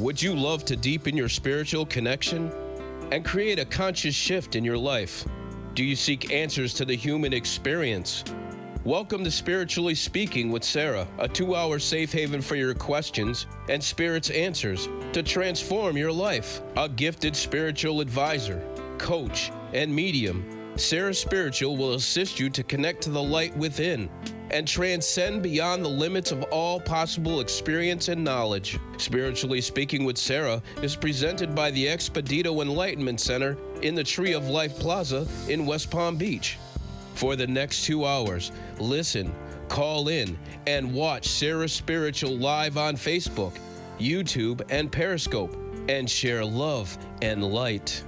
Would you love to deepen your spiritual connection and create a conscious shift in your life? Do you seek answers to the human experience? Welcome to Spiritually Speaking with Sarah, a 2-hour safe haven for your questions and Spirit's answers to transform your life. A gifted spiritual advisor, coach, and medium, Sarah Spiritual will assist you to connect to the light within and transcend beyond the limits of all possible experience and knowledge. Spiritually Speaking with Sarah is presented by the Expedito Enlightenment Center in the Tree of Life Plaza in West Palm Beach. For the next 2 hours, listen, call in, and watch Sarah Spiritual live on Facebook, YouTube, and Periscope, and share love and light.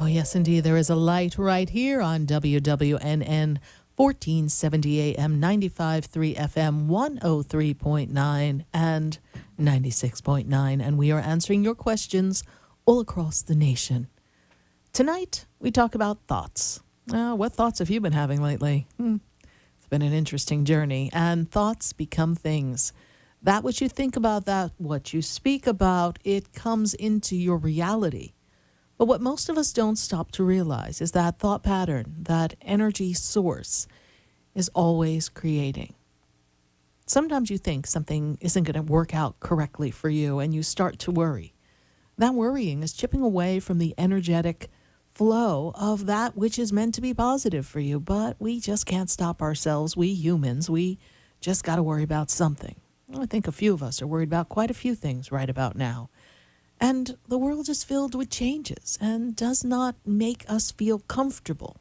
Oh, yes, indeed. There is a light right here on WWNN 1470 AM, 95.3 FM, 103.9 and 96.9. And we are answering your questions all across the nation. Tonight, we talk about thoughts. What thoughts have you been having lately? It's been an interesting journey. And thoughts become things. That what you think about, that what you speak about, it comes into your reality. But what most of us don't stop to realize is that thought pattern, that energy source, is always creating. Sometimes you think something isn't going to work out correctly for you and you start to worry. That worrying is chipping away from the energetic flow of that which is meant to be positive for you. But we just can't stop ourselves. We humans, we just got to worry about something. I think a few of us are worried about quite a few things right about now. And the world is filled with changes and does not make us feel comfortable.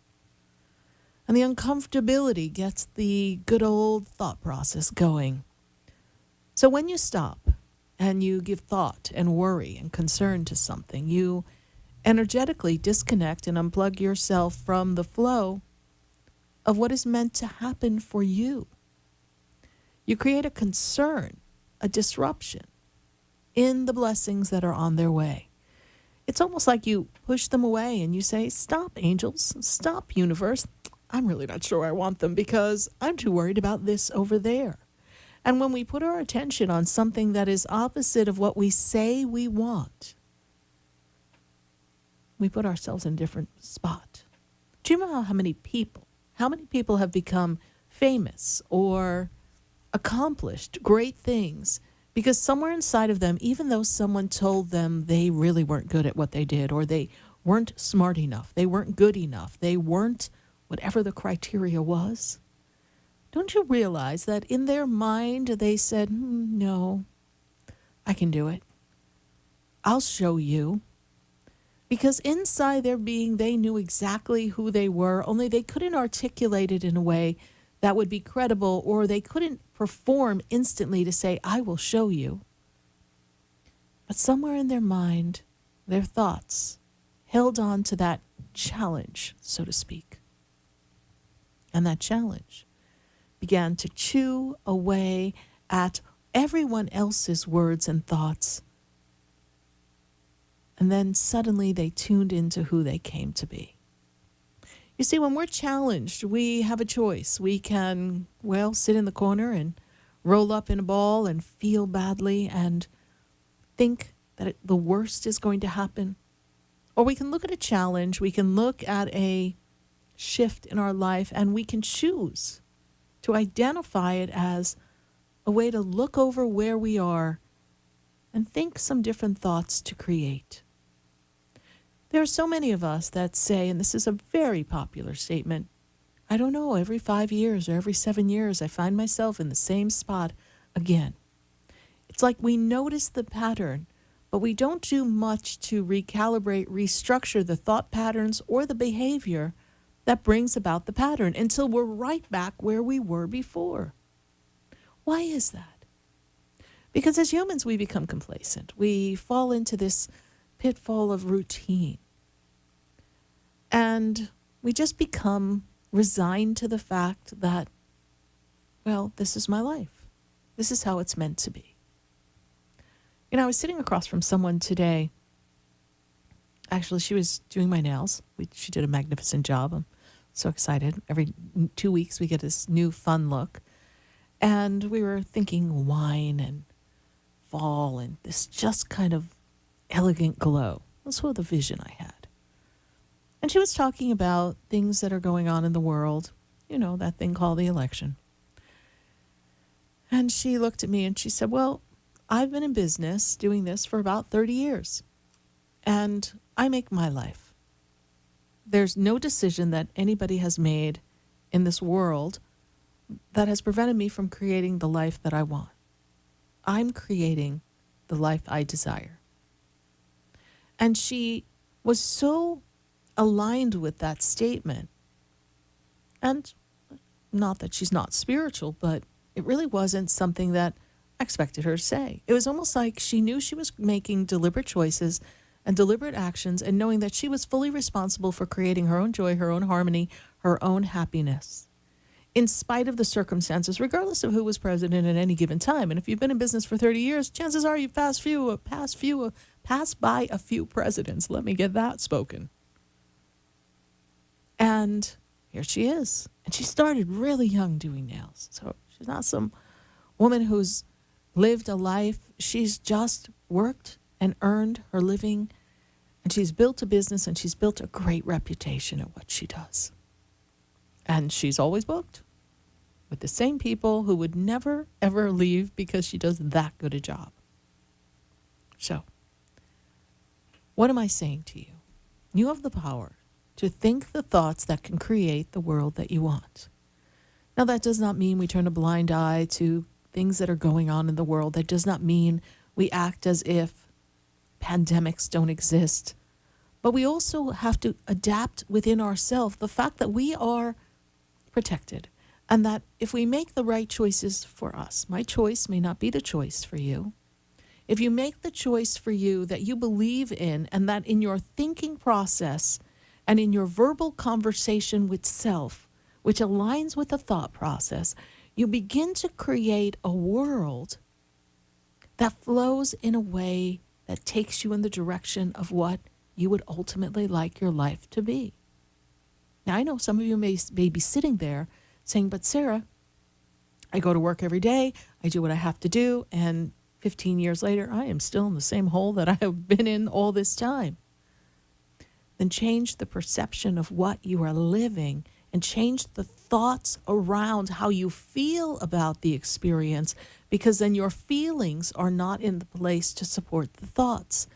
And the uncomfortability gets the good old thought process going. So when you stop and you give thought and worry and concern to something, you energetically disconnect and unplug yourself from the flow of what is meant to happen for you. You create a concern, a disruption in the blessings that are on their way. It's almost like you push them away and you say, stop, angels, stop, universe. I'm really not sure I want them because I'm too worried about this over there. And when we put our attention on something that is opposite of what we say we want, we put ourselves in a different spot. Do you know how many people have become famous or accomplished great things because somewhere inside of them, even though someone told them they really weren't good at what they did, or they weren't smart enough, they weren't good enough, they weren't whatever the criteria was, don't you realize that in their mind they said, no, I can do it. I'll show you. Because inside their being, they knew exactly who they were, only they couldn't articulate it in a way that would be credible, or they couldn't perform instantly to say, I will show you. But somewhere in their mind, their thoughts held on to that challenge, so to speak. And that challenge began to chew away at everyone else's words and thoughts. And then suddenly they tuned into who they came to be. You see, when we're challenged, we have a choice. We can, sit in the corner and roll up in a ball and feel badly and think that the worst is going to happen. Or we can look at a challenge, we can look at a shift in our life, and we can choose to identify it as a way to look over where we are and think some different thoughts to create. There are so many of us that say, and this is a very popular statement, I don't know, every 5 years or every 7 years, I find myself in the same spot again. It's like we notice the pattern, but we don't do much to recalibrate, restructure the thought patterns or the behavior that brings about the pattern until we're right back where we were before. Why is that? Because as humans, we become complacent. We fall into this pitfall of routine. And we just become resigned to the fact that, this is my life. This is how it's meant to be. I was sitting across from someone today. Actually, she was doing my nails. She did a magnificent job. I'm so excited. Every 2 weeks, we get this new fun look. And we were thinking wine and fall and this just kind of elegant glow. That's sort of the vision I had. And she was talking about things that are going on in the world, that thing called the election. And she looked at me and she said, I've been in business doing this for about 30 years, and I make my life. There's no decision that anybody has made in this world that has prevented me from creating the life that I want. I'm creating the life I desire. And she was so aligned with that statement. And not that she's not spiritual, but it really wasn't something that I expected her to say. It was almost like she knew she was making deliberate choices and deliberate actions, and knowing that she was fully responsible for creating her own joy, her own harmony, her own happiness. in spite of the circumstances, regardless of who was president at any given time. And if you've been in business for 30 years, chances are you've passed by a few presidents. Let me get that spoken. And here she is. And she started really young doing nails. So she's not some woman who's lived a life. She's just worked and earned her living. And she's built a business, and she's built a great reputation at what she does. And she's always booked with the same people who would never, ever leave because she does that good a job. So, what am I saying to you? You have the power to think the thoughts that can create the world that you want. Now, that does not mean we turn a blind eye to things that are going on in the world. That does not mean we act as if pandemics don't exist. But we also have to adapt within ourselves the fact that we are protected, and that if we make the right choices for us, my choice may not be the choice for you. If you make the choice for you that you believe in, and that in your thinking process and in your verbal conversation with self, which aligns with the thought process, you begin to create a world that flows in a way that takes you in the direction of what you would ultimately like your life to be. Now, I know some of you may be sitting there saying, but Sarah, I go to work every day, I do what I have to do, and 15 years later, I am still in the same hole that I have been in all this time. Then change the perception of what you are living and change the thoughts around how you feel about the experience, because then your feelings are not in the place to support the thoughts.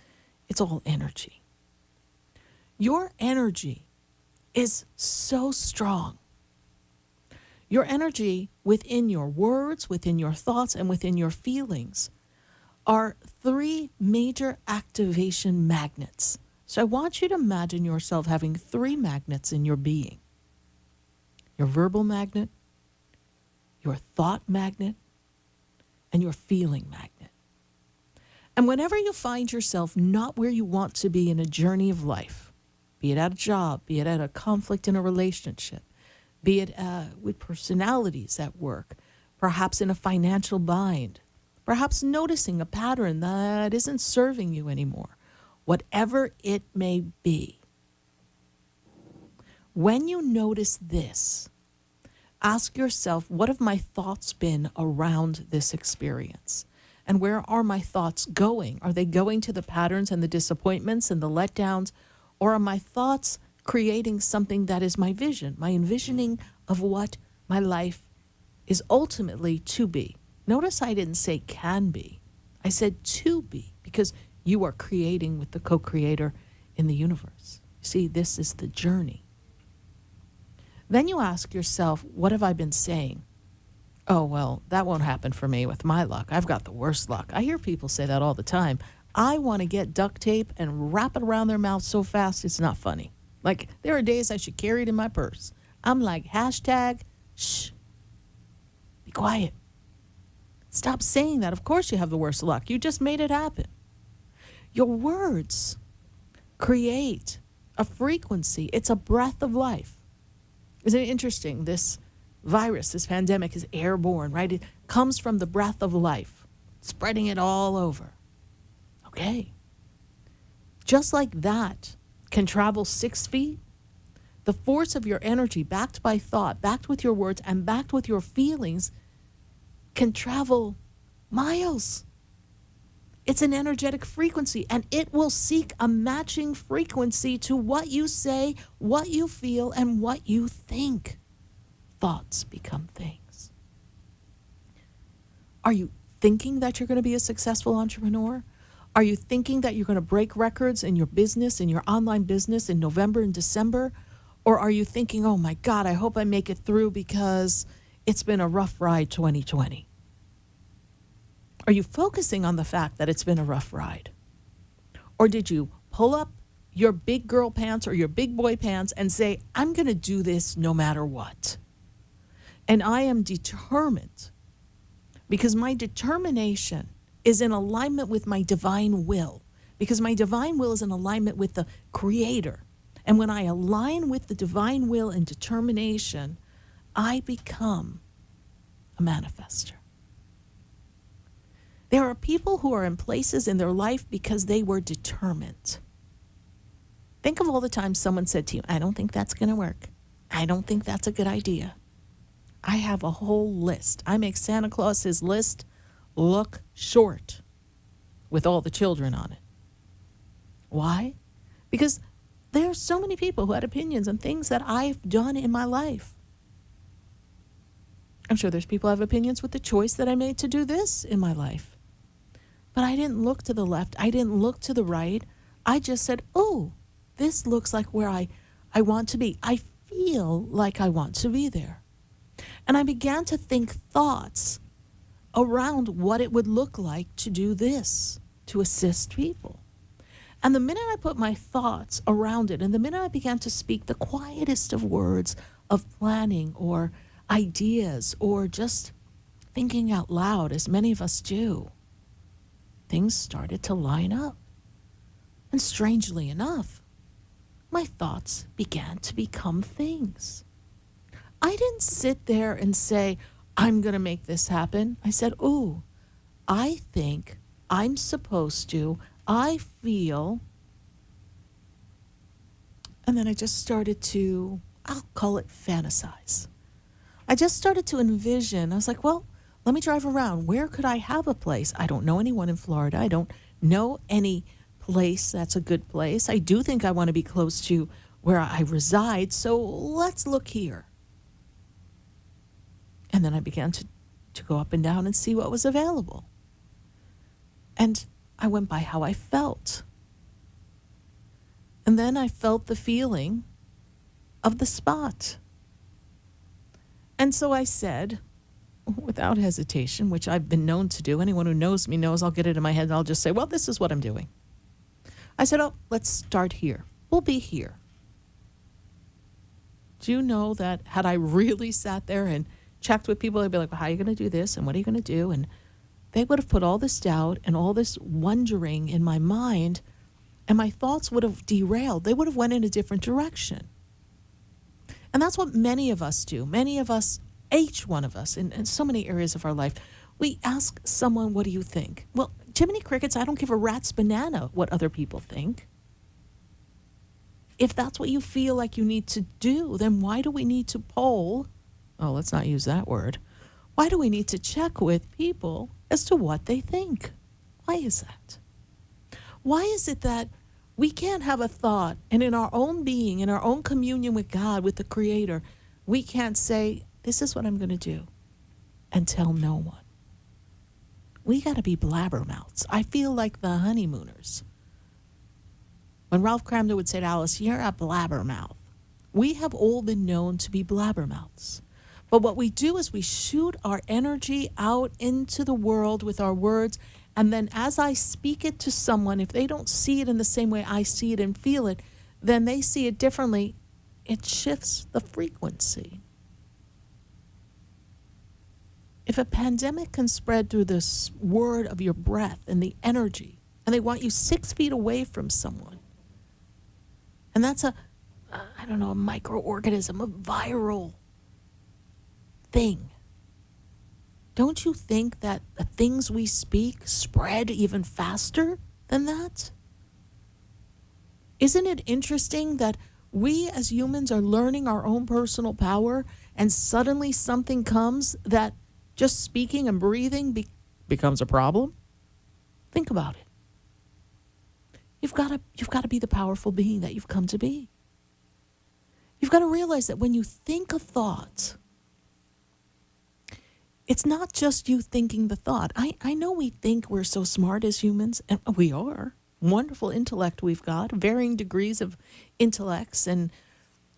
It's all energy. Your energy is so strong. Your energy within your words, within your thoughts, and within your feelings are three major activation magnets. So I want you to imagine yourself having three magnets in your being. Your verbal magnet, your thought magnet, and your feeling magnet. And whenever you find yourself not where you want to be in a journey of life, be it at a job, be it at a conflict in a relationship, be it with personalities at work, perhaps in a financial bind, perhaps noticing a pattern that isn't serving you anymore, whatever it may be. When you notice this, ask yourself, what have my thoughts been around this experience? And where are my thoughts going? Are they going to the patterns and the disappointments and the letdowns? Or are my thoughts creating something that is my vision, my envisioning of what my life is ultimately to be? Notice I didn't say can be. I said to be, because you are creating with the co-creator in the universe. See, this is the journey. Then you ask yourself, what have I been saying? Oh, well, that won't happen for me with my luck. I've got the worst luck. I hear people say that all the time. I want to get duct tape and wrap it around their mouth so fast it's not funny. Like, there are days I should carry it in my purse. I'm like, hashtag, shh, be quiet. Stop saying that. Of course you have the worst luck. You just made it happen. Your words create a frequency. It's a breath of life. Isn't it interesting? This virus, this pandemic is airborne, right? It comes from the breath of life, spreading it all over. Okay. Just like that can travel 6 feet, the force of your energy, backed by thought, backed with your words, and backed with your feelings, can travel miles. It's an energetic frequency, and it will seek a matching frequency to what you say, what you feel, and what you think. Thoughts become things. Are you thinking that you're going to be a successful entrepreneur? Are you thinking that you're going to break records in your business, in your online business in November and December? Or are you thinking, oh my God, I hope I make it through because it's been a rough ride 2020? Are you focusing on the fact that it's been a rough ride? Or did you pull up your big girl pants or your big boy pants and say, I'm going to do this no matter what? And I am determined, because my determination is in alignment with my divine will, because my divine will is in alignment with the Creator. And when I align with the divine will and determination, I become a manifester. There are people who are in places in their life because they were determined. Think of all the times someone said to you, I don't think that's going to work. I don't think that's a good idea. I have a whole list. I make Santa Claus's list look short with all the children on it. Why? Because there are so many people who had opinions on things that I've done in my life. I'm sure there's people who have opinions with the choice that I made to do this in my life. But I didn't look to the left. I didn't look to the right. I just said, oh, this looks like where I want to be. I feel like I want to be there. And I began to think thoughts around what it would look like to do this, to assist people. And the minute I put my thoughts around it, and the minute I began to speak the quietest of words of planning or ideas or just thinking out loud, as many of us do, things started to line up. And strangely enough, my thoughts began to become things. I didn't sit there and say, I'm going to make this happen. I said, ooh, I think I'm supposed to, I feel. And then I just started to, I'll call it fantasize. I just started to envision. I was like, well, let me drive around. Where could I have a place? I don't know anyone in Florida. I don't know any place that's a good place. I do think I want to be close to where I reside. So let's look here. And then I began to go up and down and see what was available. And I went by how I felt. And then I felt the feeling of the spot. And so I said, without hesitation, which I've been known to do, anyone who knows me knows I'll get it in my head and I'll just say, well, this is what I'm doing. I said, oh, let's start here. We'll be here. Do you know that had I really sat there and checked with people, they'd be like, well, how are you going to do this? And what are you going to do? And they would have put all this doubt and all this wondering in my mind, and my thoughts would have derailed. They would have went in a different direction. And that's what many of us do. Many of us, each one of us, in so many areas of our life, we ask someone, what do you think? Well, Jiminy Crickets, I don't give a rat's banana what other people think. If that's what you feel like you need to do, then why do we need to poll? Oh, let's not use that word. Why do we need to check with people as to what they think? Why is that? Why is it that we can't have a thought and in our own being, in our own communion with God, with the Creator, we can't say, this is what I'm going to do and tell no one? We got to be blabbermouths. I feel like the honeymooners. When Ralph Cramden would say to Alice, you're a blabbermouth. We have all been known to be blabbermouths. But what we do is we shoot our energy out into the world with our words, and then as I speak it to someone, if they don't see it in the same way I see it and feel it, then they see it differently. It shifts the frequency. If a pandemic can spread through this word of your breath and the energy, and they want you 6 feet away from someone, and that's a microorganism, a viral thing. Don't you think that the things we speak spread even faster than that? Isn't it interesting that we as humans are learning our own personal power, and suddenly something comes that just speaking and breathing becomes a problem? Think about it. You've got to be the powerful being that you've come to be. You've got to realize that when you think a thought, it's not just you thinking the thought. I know we think we're so smart as humans, and we are. Wonderful intellect we've got, varying degrees of intellects and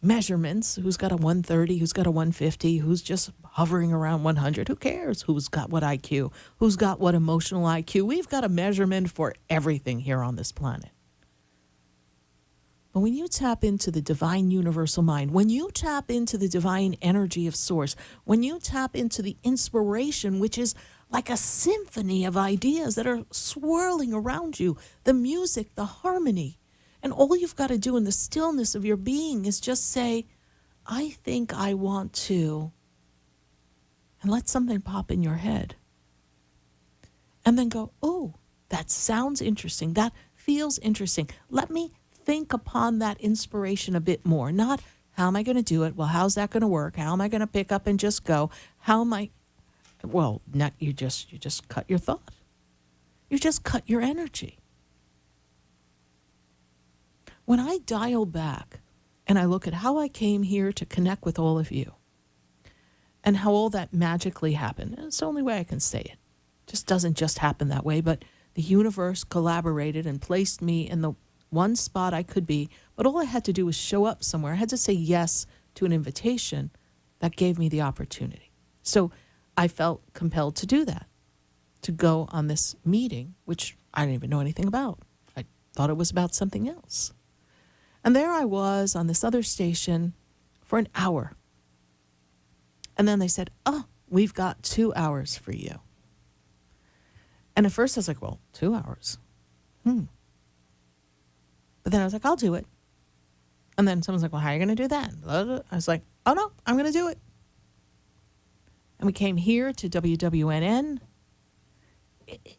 measurements. Who's got a 130, who's got a 150, who's just hovering around 100. Who cares who's got what IQ, who's got what emotional IQ? We've got a measurement for everything here on this planet. But when you tap into the divine universal mind, when you tap into the divine energy of source, when you tap into the inspiration, which is like a symphony of ideas that are swirling around you, the music, the harmony, and all you've got to do in the stillness of your being is just say, I think I want to and let something pop in your head. And then go, oh, that sounds interesting. That feels interesting. Let me think upon that inspiration a bit more. Not, how am I going to do it? Well, how's that going to work? How am I going to pick up and just go? How am I? Well, not, you just cut your thought. You just cut your energy. When I dial back and I look at how I came here to connect with all of you and how all that magically happened, it's the only way I can say it. Just doesn't just happen that way, but the universe collaborated and placed me in the one spot I could be, but all I had to do was show up somewhere. I had to say yes to an invitation that gave me the opportunity. So I felt compelled to do that, to go on this meeting, which I didn't even know anything about. I thought it was about something else. And there I was on this other station for an hour. And then they said, oh, we've got 2 hours for you. And at first I was like, well, 2 hours. But then I was like, I'll do it. And then someone's like, well, how are you going to do that? I was like, oh, no, I'm going to do it. And we came here to WWNN.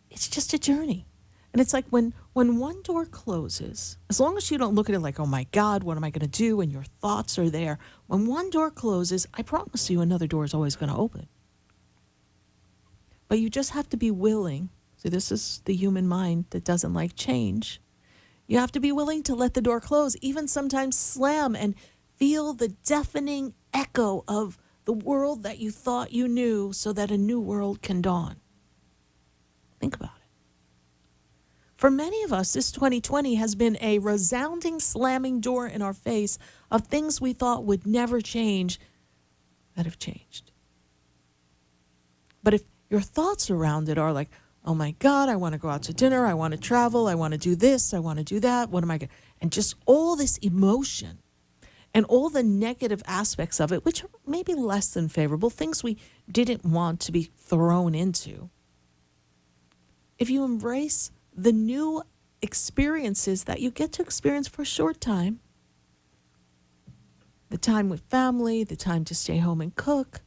It's just a journey. And it's like when one door closes, as long as you don't look at it like, oh, my God, what am I going to do? And your thoughts are there. When one door closes, I promise you another door is always going to open. But you just have to be willing. See, this is the human mind that doesn't like change. You have to be willing to let the door close, even sometimes slam, and feel the deafening echo of the world that you thought you knew so that a new world can dawn. Think about it. For many of us, this 2020 has been a resounding slamming door in our face of things we thought would never change that have changed. But if your thoughts around it are like, oh my God, I want to go out to dinner, I want to travel, I want to do this, I want to do that, what am I going to, and just all this emotion and all the negative aspects of it, which are maybe less than favorable, things we didn't want to be thrown into. If you embrace the new experiences that you get to experience for a short time, the time with family, the time to stay home and cook,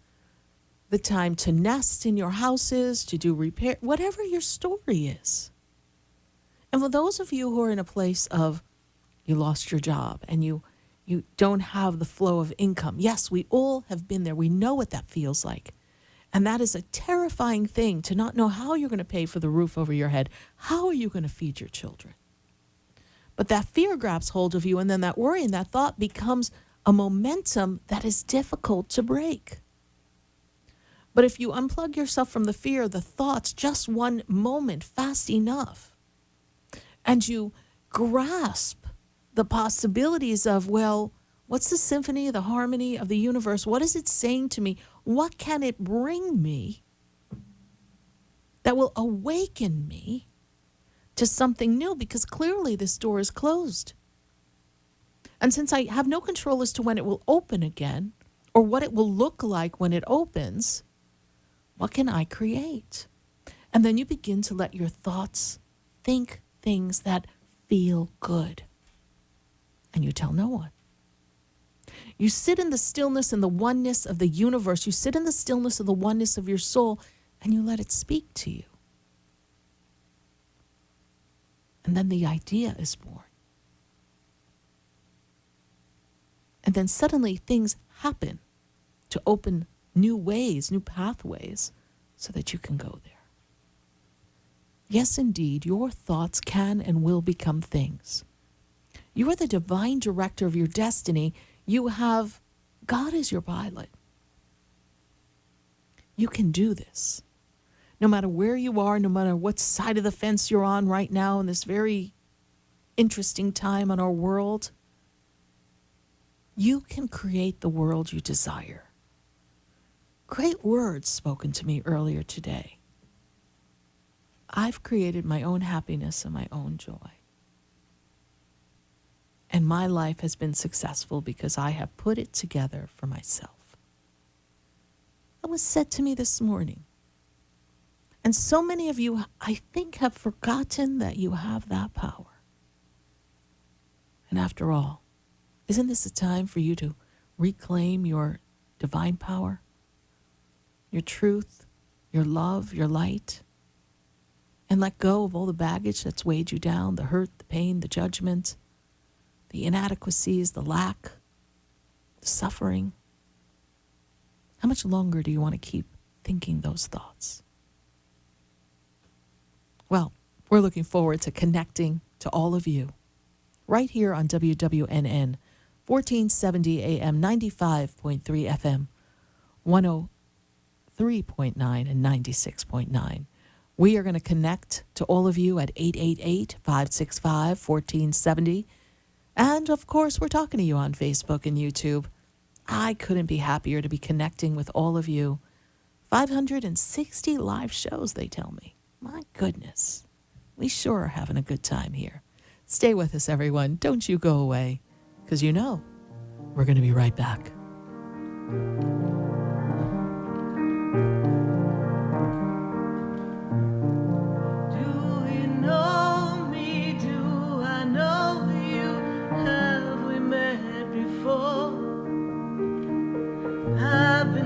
the time to nest in your houses, to do repair, whatever your story is. And for those of you who are in a place of you lost your job and you don't have the flow of income, yes, we all have been there. We know what that feels like. And that is a terrifying thing, to not know how you're going to pay for the roof over your head. How are you going to feed your children? But that fear grabs hold of you, and then that worry and that thought becomes a momentum that is difficult to break. But if you unplug yourself from the fear, the thoughts, just one moment, fast enough, and you grasp the possibilities of, well, what's the symphony, the harmony of the universe? What is it saying to me? What can it bring me that will awaken me to something new? Because clearly this door is closed. And since I have no control as to when it will open again, or what it will look like when it opens, what can I create? And then you begin to let your thoughts think things that feel good. And you tell no one. You sit in the stillness and the oneness of the universe. You sit in the stillness of the oneness of your soul, and you let it speak to you. And then the idea is born. And then suddenly things happen to open new ways, new pathways, so that you can go there. Yes, indeed, your thoughts can and will become things. You are the divine director of your destiny. You have God as your pilot. You can do this. No matter where you are, no matter what side of the fence you're on right now in this very interesting time in our world, you can create the world you desire. Great words spoken to me earlier today. I've created my own happiness and my own joy. And my life has been successful because I have put it together for myself. That was said to me this morning. And so many of you, I think, have forgotten that you have that power. And after all, isn't this a time for you to reclaim your divine power? your truth, your love, your light, and let go of all the baggage that's weighed you down, the hurt, the pain, the judgment, the inadequacies, the lack, the suffering. How much longer do you want to keep thinking those thoughts? Well, we're looking forward to connecting to all of you right here on WWNN, 1470 AM, 95.3 FM, 103.9 and 96.9. We are going to connect to all of you at 888-565-1470. And, of course, we're talking to you on Facebook and YouTube. I couldn't be happier to be connecting with all of you. 560 live shows, they tell me. My goodness. We sure are having a good time here. Stay with us, everyone. Don't you go away, because you know we're going to be right back.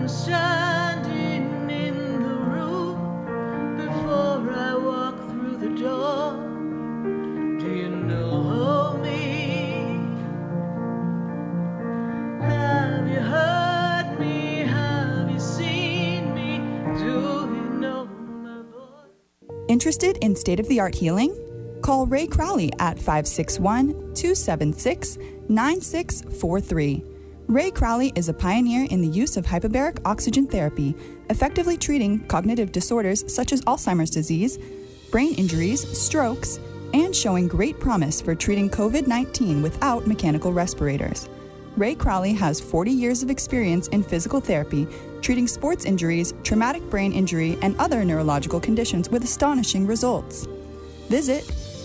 Standing in the room before I walk through the door. Do you know me? Have you heard me? Have you seen me? Do you know my voice? Interested in state-of-the-art healing? Call Ray Crowley at 561-276-9643. Ray Crowley is a pioneer in the use of hyperbaric oxygen therapy, effectively treating cognitive disorders such as Alzheimer's disease, brain injuries, strokes, and showing great promise for treating COVID-19 without mechanical respirators. Ray Crowley has 40 years of experience in physical therapy, treating sports injuries, traumatic brain injury, and other neurological conditions with astonishing results. Visit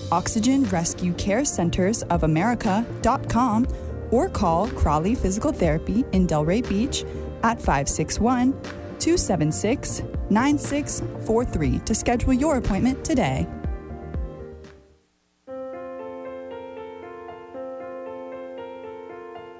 oxygenrescuecarecenters.america.com or call Crowley Physical Therapy in Delray Beach at 561-276-9643 to schedule your appointment today.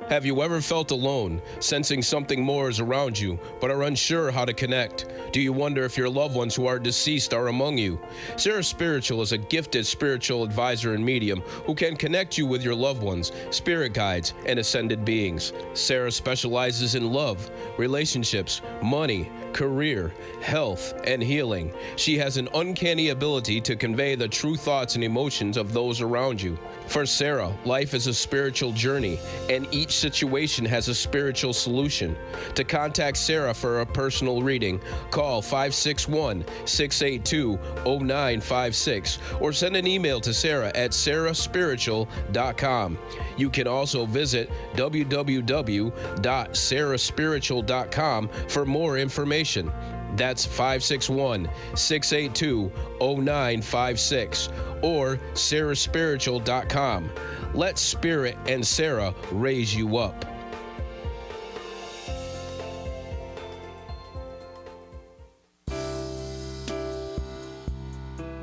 Have you ever felt alone, sensing something more is around you, but are unsure how to connect? Do you wonder if your loved ones who are deceased are among you? Sarah Spiritual is a gifted spiritual advisor and medium who can connect you with your loved ones, spirit guides, and ascended beings. Sarah specializes in love, relationships, money, career, health, and healing. She has an uncanny ability to convey the true thoughts and emotions of those around you. For Sarah, life is a spiritual journey, and each situation has a spiritual solution. To contact Sarah for a personal reading, call 561-682-0956 or send an email to Sarah at sarahspiritual.com. You can also visit www.sarahspiritual.com for more information. That's 561-682-0956 or sarahspiritual.com. Let Spirit and Sarah raise you up.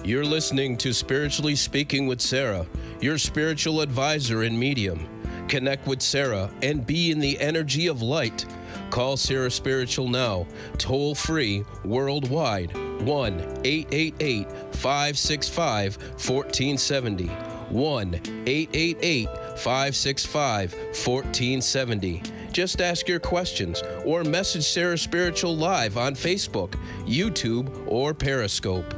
You're listening to Spiritually Speaking with Sarah, your spiritual advisor and medium. Connect with Sarah and be in the energy of light. Call Sarah Spiritual now, toll free, worldwide, 1-888-565-1470. 1-888-565-1470. Just ask your questions or message Sarah Spiritual live on Facebook, YouTube, or Periscope.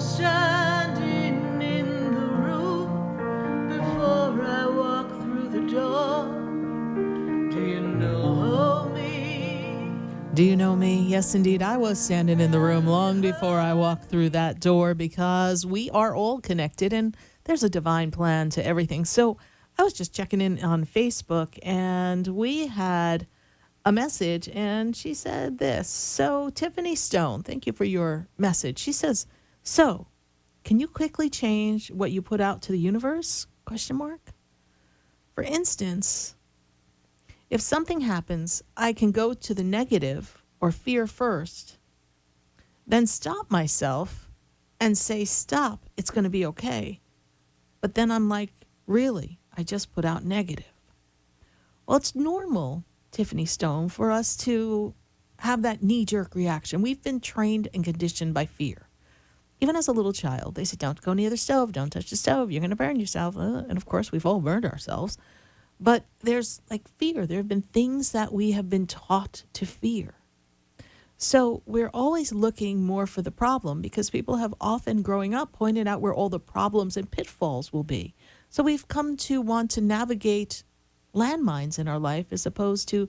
Standing in the room before I walk through the door. Do you know me? Do you know me? Yes, indeed. I was standing in the room long before I walked through that door, because we are all connected and there's a divine plan to everything. So I was just checking in on Facebook and we had a message and she said this. So Tiffany Stone, thank you for your message. She says, so can you quickly change what you put out to the universe? Question mark. For instance, if something happens, I can go to the negative or fear first, then stop myself and say, stop, it's going to be okay. But then I'm like, really? I just put out negative. Well, it's normal, Tiffany Stone, for us to have that knee-jerk reaction. We've been trained and conditioned by fear. Even as a little child, they say, don't go near the stove, don't touch the stove, you're going to burn yourself. And of course, we've all burned ourselves. But there's like fear. There have been things that we have been taught to fear. So we're always looking more for the problem because people have often growing up pointed out where all the problems and pitfalls will be. So we've come to want to navigate landmines in our life as opposed to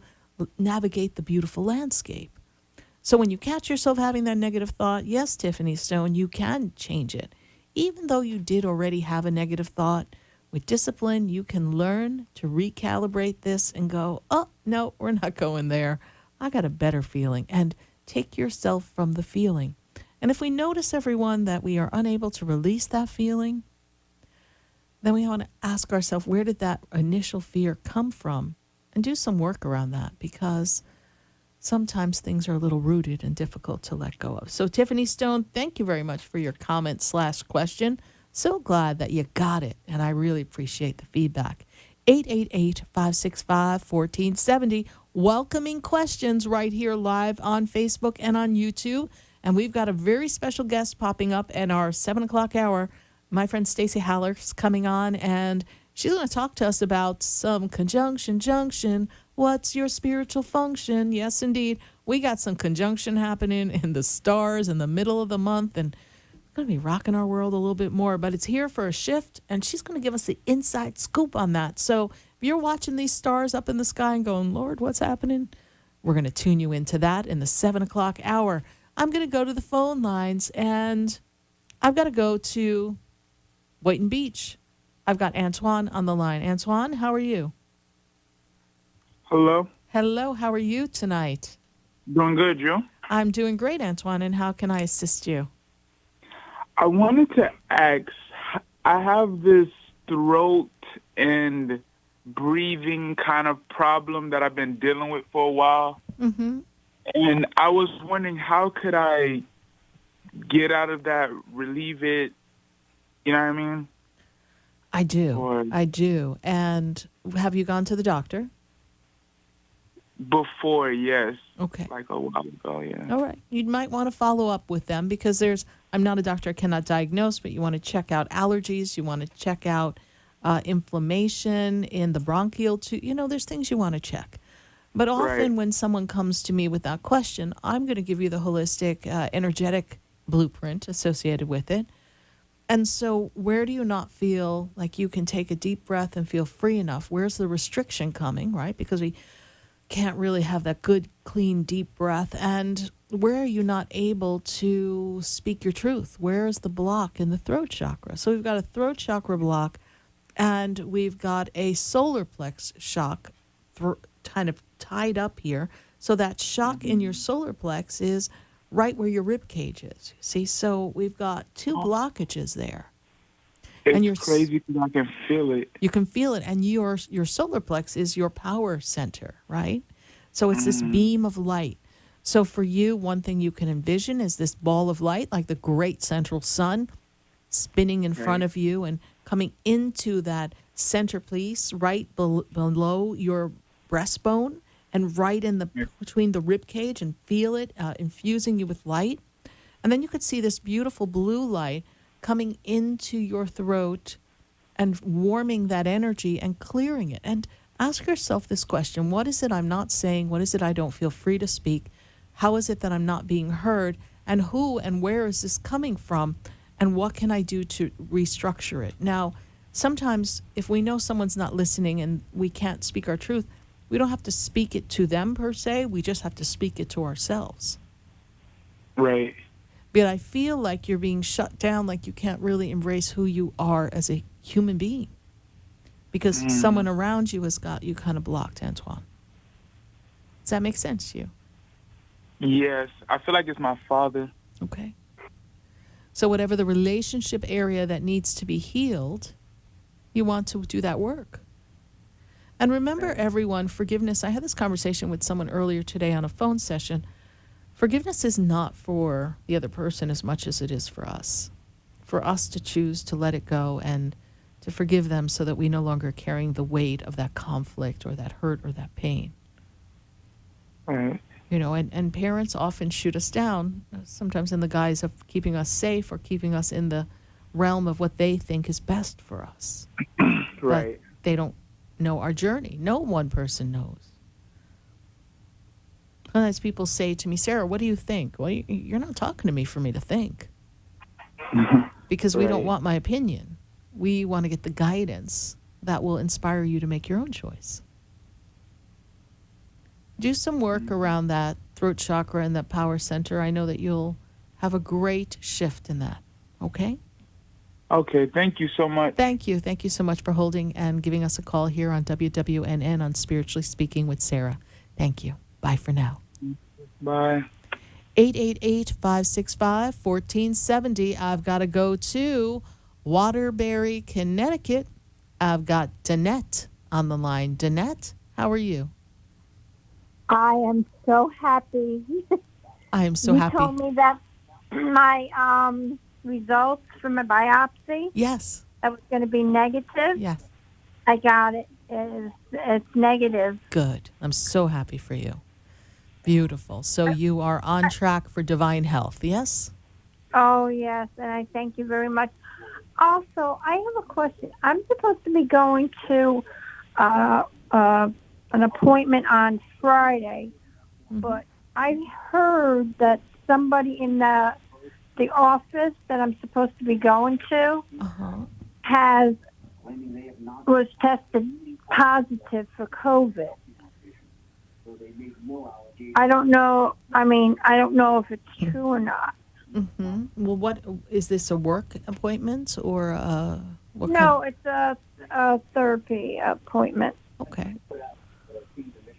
navigate the beautiful landscape. So when you catch yourself having that negative thought, yes, Tiffany Stone, you can change it. Even though you did already have a negative thought, with discipline, you can learn to recalibrate this and go, oh, no, we're not going there. I got a better feeling. And take yourself from the feeling. And if we notice, everyone, that we are unable to release that feeling, then we want to ask ourselves, where did that initial fear come from? And do some work around that, because sometimes things are a little rooted and difficult to let go of. So Tiffany Stone, thank you very much for your comment/question. So glad that you got it, and I really appreciate the feedback. 888-565-1470. Welcoming questions right here live on Facebook and on YouTube. And we've got a very special guest popping up in our 7 o'clock hour. My friend Stacie Haller is coming on, and she's going to talk to us about some junction. What's your spiritual function? Yes, indeed. We got some conjunction happening in the stars in the middle of the month, and it's going to be rocking our world a little bit more. But it's here for a shift, and she's going to give us the inside scoop on that. So if you're watching these stars up in the sky and going, Lord, what's happening? We're going to tune you into that in the 7 o'clock hour. I'm going to go to the phone lines, and I've got to go to Boynton Beach. I've got Antoine on the line. Antoine, how are you? Hello. Hello, how are you tonight? Doing good, Joe. I'm doing great, Antoine, and how can I assist you? I wanted to ask, I have this throat and breathing kind of problem that I've been dealing with for a while. Mm-hmm. And I was wondering, how could I get out of that, relieve it? You know what I mean? I do. Or I do. And have you gone to the doctor? before, yes. Okay. Like a while ago, yeah. All right. You might want to follow up with them because I'm not a doctor, I cannot diagnose, but you want to check out allergies. You want to check out inflammation in the bronchial tube. There's things you want to check. But often when someone comes to me with that question, I'm going to give you the holistic, energetic blueprint associated with it. And so where do you not feel like you can take a deep breath and feel free enough? Where's the restriction coming, right? Because we can't really have that good, clean, deep breath. And where are you not able to speak your truth? Where is the block in the throat chakra? So we've got a throat chakra block, and we've got a solar plex shock kind of tied up here. So that shock in your solar plex is right where your rib cage is. See, so we've got two blockages there. It's crazy because I can feel it. You can feel it, and your solar plex is your power center, right? So it's this beam of light. So for you, one thing you can envision is this ball of light, like the great central sun, spinning in front of you and coming into that centerpiece right below your breastbone and right in between the rib cage, and feel it infusing you with light. And then you could see this beautiful blue light coming into your throat and warming that energy and clearing it. And ask yourself this question: what is it I'm not saying? What is it I don't feel free to speak? How is it that I'm not being heard? And who and where is this coming from? And what can I do to restructure it? Now, sometimes if we know someone's not listening and we can't speak our truth, we don't have to speak it to them per se. We just have to speak it to ourselves. Right. But I feel like you're being shut down, like you can't really embrace who you are as a human being because someone around you has got you kind of blocked, Antoine. Does that make sense to you? Yes. I feel like it's my father. Okay. So whatever the relationship area that needs to be healed, you want to do that work. And remember, everyone, forgiveness. I had this conversation with someone earlier today on a phone session. Forgiveness is not for the other person as much as it is for us. For us to choose to let it go and to forgive them so that we no longer are carrying the weight of that conflict or that hurt or that pain. Right. You know, and parents often shoot us down, sometimes in the guise of keeping us safe or keeping us in the realm of what they think is best for us. Right. But they don't know our journey. No one person knows. Sometimes people say to me, Sarah, what do you think? Well, you're not talking to me for me to think. Because we don't want my opinion. We want to get the guidance that will inspire you to make your own choice. Do some work around that throat chakra and that power center. I know that you'll have a great shift in that. Okay? Okay, thank you so much. Thank you. Thank you so much for holding and giving us a call here on WWNN on Spiritually Speaking with Sarah. Thank you. Bye for now. Bye. 888-565-1470. I've got to go to Waterbury, Connecticut. I've got Danette on the line. Danette, how are you? I am so happy. I am so happy. You told me that my results from my biopsy, Yes. that was going to be negative. Yes. I got it. It's negative. Good. I'm so happy for you. Beautiful. So you are on track for divine health, yes? Oh, yes, and I thank you very much. Also, I have a question. I'm supposed to be going to an appointment on Friday, but I heard that somebody in the office that I'm supposed to be going to was tested positive for COVID. I don't know. I don't know if it's true or not. Mm-hmm. Well, what is this, a work appointment or what No, it's a therapy appointment. Okay.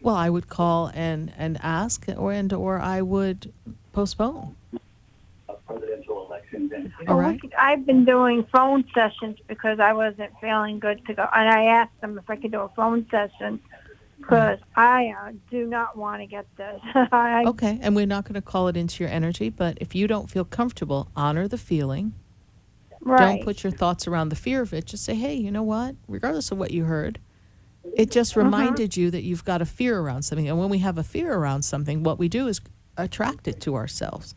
Well, I would call and ask, or I would postpone. All right. I've been doing phone sessions because I wasn't feeling good to go, and I asked them if I could do a phone session because I do not want to get this. Okay, and we're not going to call it into your energy, but if you don't feel comfortable, honor the feeling. Right. Don't put your thoughts around the fear of it. Just say, hey, you know what? Regardless of what you heard, it just reminded you that you've got a fear around something. And when we have a fear around something, what we do is attract it to ourselves.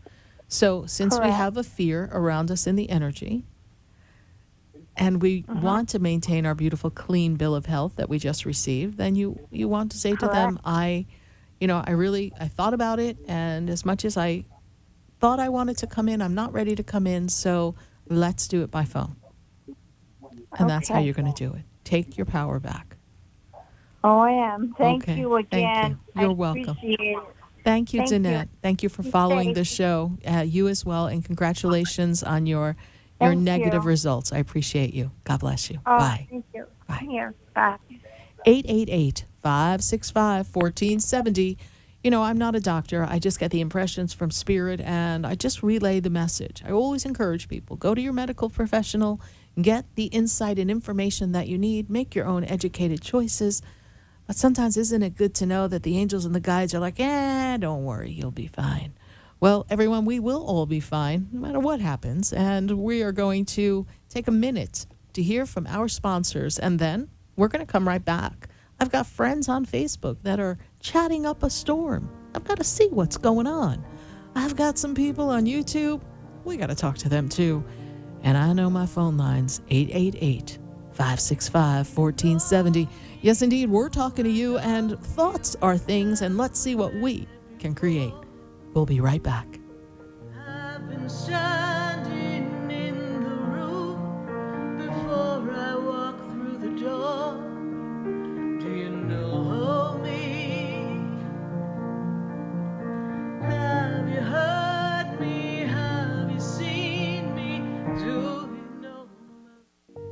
So since we have a fear around us in the energy, and we want to maintain our beautiful, clean bill of health that we just received, then you want to say to them, I thought about it, and as much as I thought I wanted to come in, I'm not ready to come in, so let's do it by phone. And that's how you're going to do it. Take your power back. Oh, I am. Thank Okay. you again. Thank you. You're welcome. Appreciate it. Thank you, Danette. You. Thank you for Be following safe. the show. You as well, and congratulations on your Thank negative you. results. I appreciate you. God bless you. Oh, Bye. Thank you. Bye. Here. Bye. 888-565-1470. You know, I'm not a doctor. I just get the impressions from spirit, and I just relay the message. I always encourage people, go to your medical professional, get the insight and information that you need, make your own educated choices. But sometimes isn't it good to know that the angels and the guides are like, don't worry, you'll be fine. Well, everyone, we will all be fine, no matter what happens. And we are going to take a minute to hear from our sponsors, and then we're going to come right back. I've got friends on Facebook that are chatting up a storm. I've got to see what's going on. I've got some people on YouTube. We got to talk to them too. And I know my phone line's 888-565-1470. Yes, indeed, we're talking to you, and thoughts are things, and let's see what we can create. We'll be right back. I've been standing in the room before I walk through the door. Do you know me? Have you heard me? Have you seen me? Do you know me?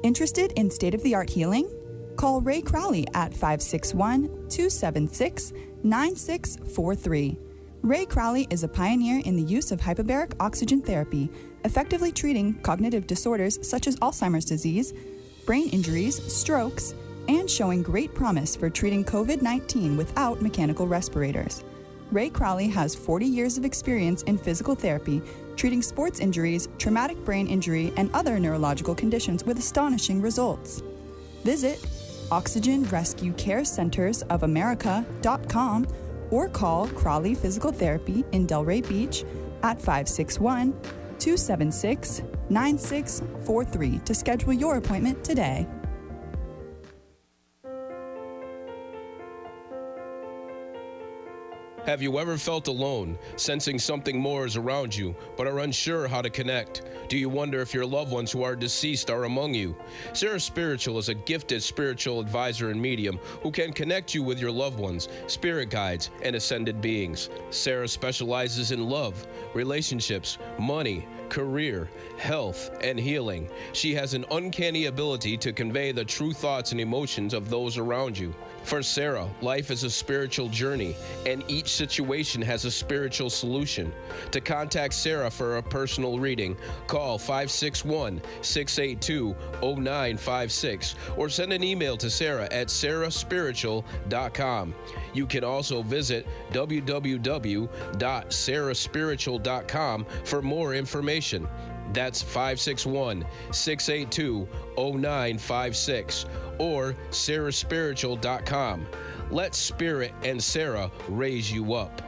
Interested in state-of-the-art healing? Call Ray Crowley at 561-276-9643. Ray Crowley is a pioneer in the use of hyperbaric oxygen therapy, effectively treating cognitive disorders such as Alzheimer's disease, brain injuries, strokes, and showing great promise for treating COVID-19 without mechanical respirators. Ray Crowley has 40 years of experience in physical therapy, treating sports injuries, traumatic brain injury, and other neurological conditions with astonishing results. Visit oxygenrescuecarecentersofamerica.com or call Crowley Physical Therapy in Delray Beach at 561-276-9643 to schedule your appointment today. Have you ever felt alone, sensing something more is around you, but are unsure how to connect? Do you wonder if your loved ones who are deceased are among you? Sarah Spiritual is a gifted spiritual advisor and medium who can connect you with your loved ones, spirit guides, and ascended beings. Sarah specializes in love, relationships, money, career, health, and healing. She has an uncanny ability to convey the true thoughts and emotions of those around you. For Sarah, life is a spiritual journey, and each situation has a spiritual solution. To contact Sarah for a personal reading, call 561-682-0956 or send an email to Sarah at sarahspiritual.com. You can also visit www.sarahspiritual.com for more information. That's 561-682-0956 or sarahspiritual.com. Let Spirit and Sarah raise you up.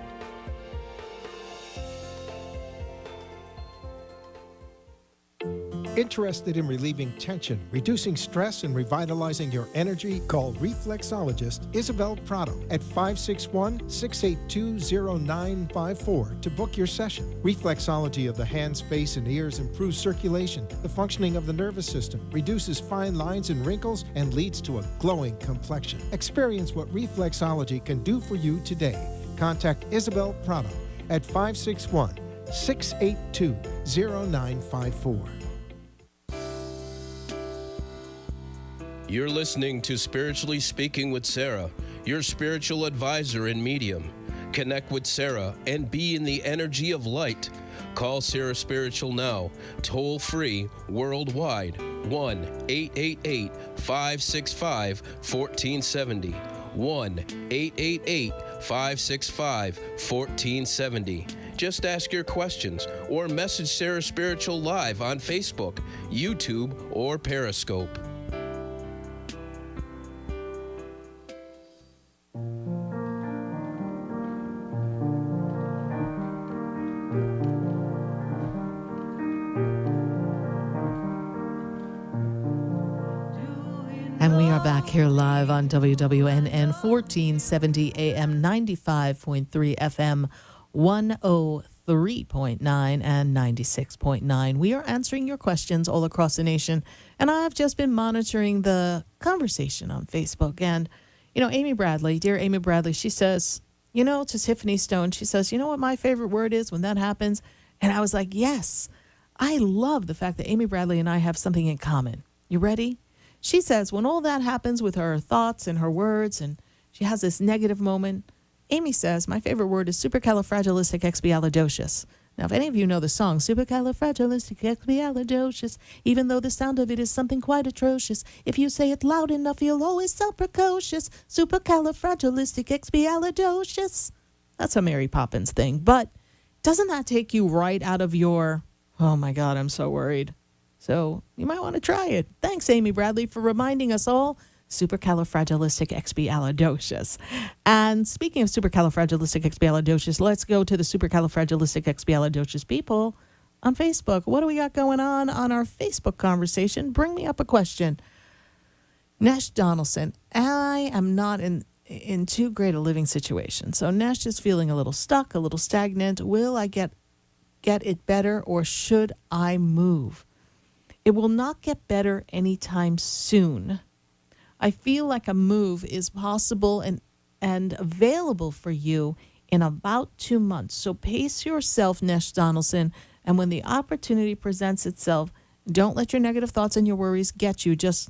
Interested in relieving tension, reducing stress, and revitalizing your energy? Call reflexologist Isabel Prado at 561-682-0954 to book your session. Reflexology of the hands, face, and ears improves circulation, the functioning of the nervous system, reduces fine lines and wrinkles, and leads to a glowing complexion. Experience what reflexology can do for you today. Contact Isabel Prado at 561-682-0954. You're listening to Spiritually Speaking with Sarah, your spiritual advisor and medium. Connect with Sarah and be in the energy of light. Call Sarah Spiritual now, toll free, worldwide, 1-888-565-1470. 1-888-565-1470. Just ask your questions or message Sarah Spiritual live on Facebook, YouTube, or Periscope. And we are back here live on WWNN 1470 AM 95.3 FM 103.9 and 96.9. We are answering your questions all across the nation. And I've just been monitoring the conversation on Facebook. And, Amy Bradley, dear Amy Bradley, she says, to Tiffany Stone, she says, you know what my favorite word is when that happens? And I was like, yes. I love the fact that Amy Bradley and I have something in common. You ready? She says when all that happens with her thoughts and her words and she has this negative moment, Amy says, my favorite word is supercalifragilisticexpialidocious. Now, if any of you know the song supercalifragilisticexpialidocious, even though the sound of it is something quite atrocious, if you say it loud enough, you'll always sound precocious. Supercalifragilisticexpialidocious. That's a Mary Poppins thing. But doesn't that take you right out of your, oh my God, I'm so worried. So you might want to try it. Thanks, Amy Bradley, for reminding us all. Supercalifragilisticexpialidocious. And speaking of supercalifragilisticexpialidocious, let's go to the supercalifragilisticexpialidocious people on Facebook. What do we got going on our Facebook conversation? Bring me up a question. Nesh Donaldson, I am not in too great a living situation. So Nesh is feeling a little stuck, a little stagnant. Will I get it better or should I move? It will not get better anytime soon. I feel like a move is possible and available for you in about 2 months. So pace yourself, Nesh Donaldson, and when the opportunity presents itself, don't let your negative thoughts and your worries get you. Just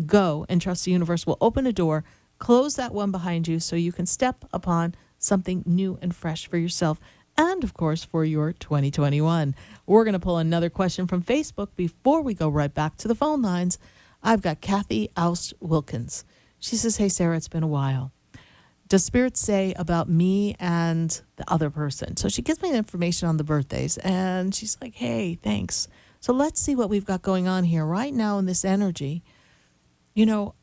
go and trust the universe will open a door, close that one behind you so you can step upon something new and fresh for yourself and, of course, for your 2021. We're going to pull another question from Facebook before we go right back to the phone lines. I've got Kathy Oust Wilkins. She says, hey, Sarah, it's been a while. Does Spirit say about me and the other person? So she gives me the information on the birthdays, and she's like, hey, thanks. So let's see what we've got going on here right now in this energy. You know,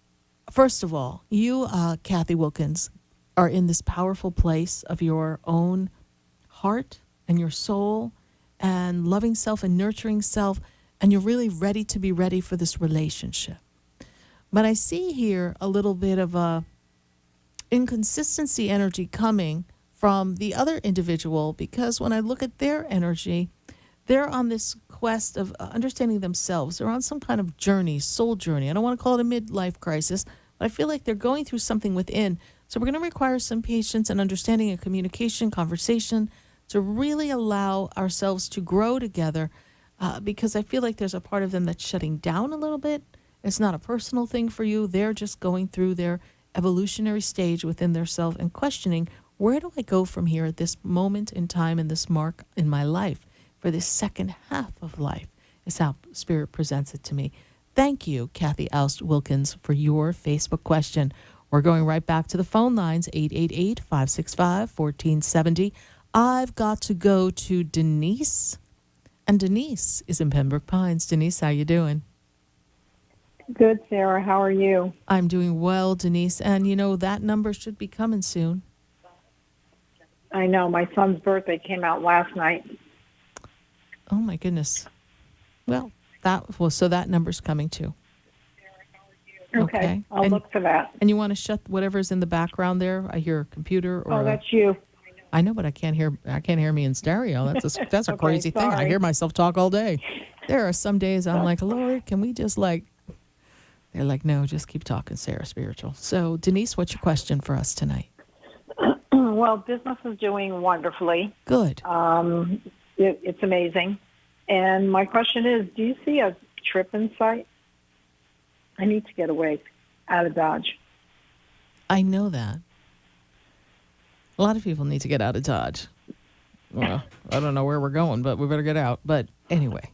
first of all, you, Kathy Wilkins, are in this powerful place of your own heart and your soul and loving self and nurturing self, and you're really ready to be ready for this relationship. But I see here a little bit of a inconsistency energy coming from the other individual, because when I look at their energy, they're on this quest of understanding themselves. They're on some kind of journey, soul journey. I don't want to call it a midlife crisis, but I feel like they're going through something within. So we're going to require some patience and understanding and communication, conversation, to really allow ourselves to grow together, because I feel like there's a part of them that's shutting down a little bit. It's not a personal thing for you. They're just going through their evolutionary stage within their self and questioning, where do I go from here at this moment in time and this mark in my life for this second half of life, is how Spirit presents it to me. Thank you, Kathy Oust Wilkins, for your Facebook question. We're going right back to the phone lines, 888-565-1470. I've got to go to Denise, and Denise is in Pembroke Pines. Denise, how you doing? Good, Sarah. How are you? I'm doing well, Denise. And, you know, that number should be coming soon. I know. My son's birthday came out last night. Oh, my goodness. Well, so that number's coming too. Okay. I'll look for that. And you want to shut whatever's in the background there? I hear a computer or Oh, that's you. I know, but I can't hear me in stereo. That's a Okay, crazy thing. I hear myself talk all day. There are some days I'm like, Lord, can we just they're like, no, just keep talking, Sarah Spiritual. So, Denise, what's your question for us tonight? Well, business is doing wonderfully. Good. It's amazing. And my question is, do you see a trip in sight? I need to get away out of Dodge. I know that. A lot of people need to get out of Dodge. Well, I don't know where we're going, but we better get out. But anyway,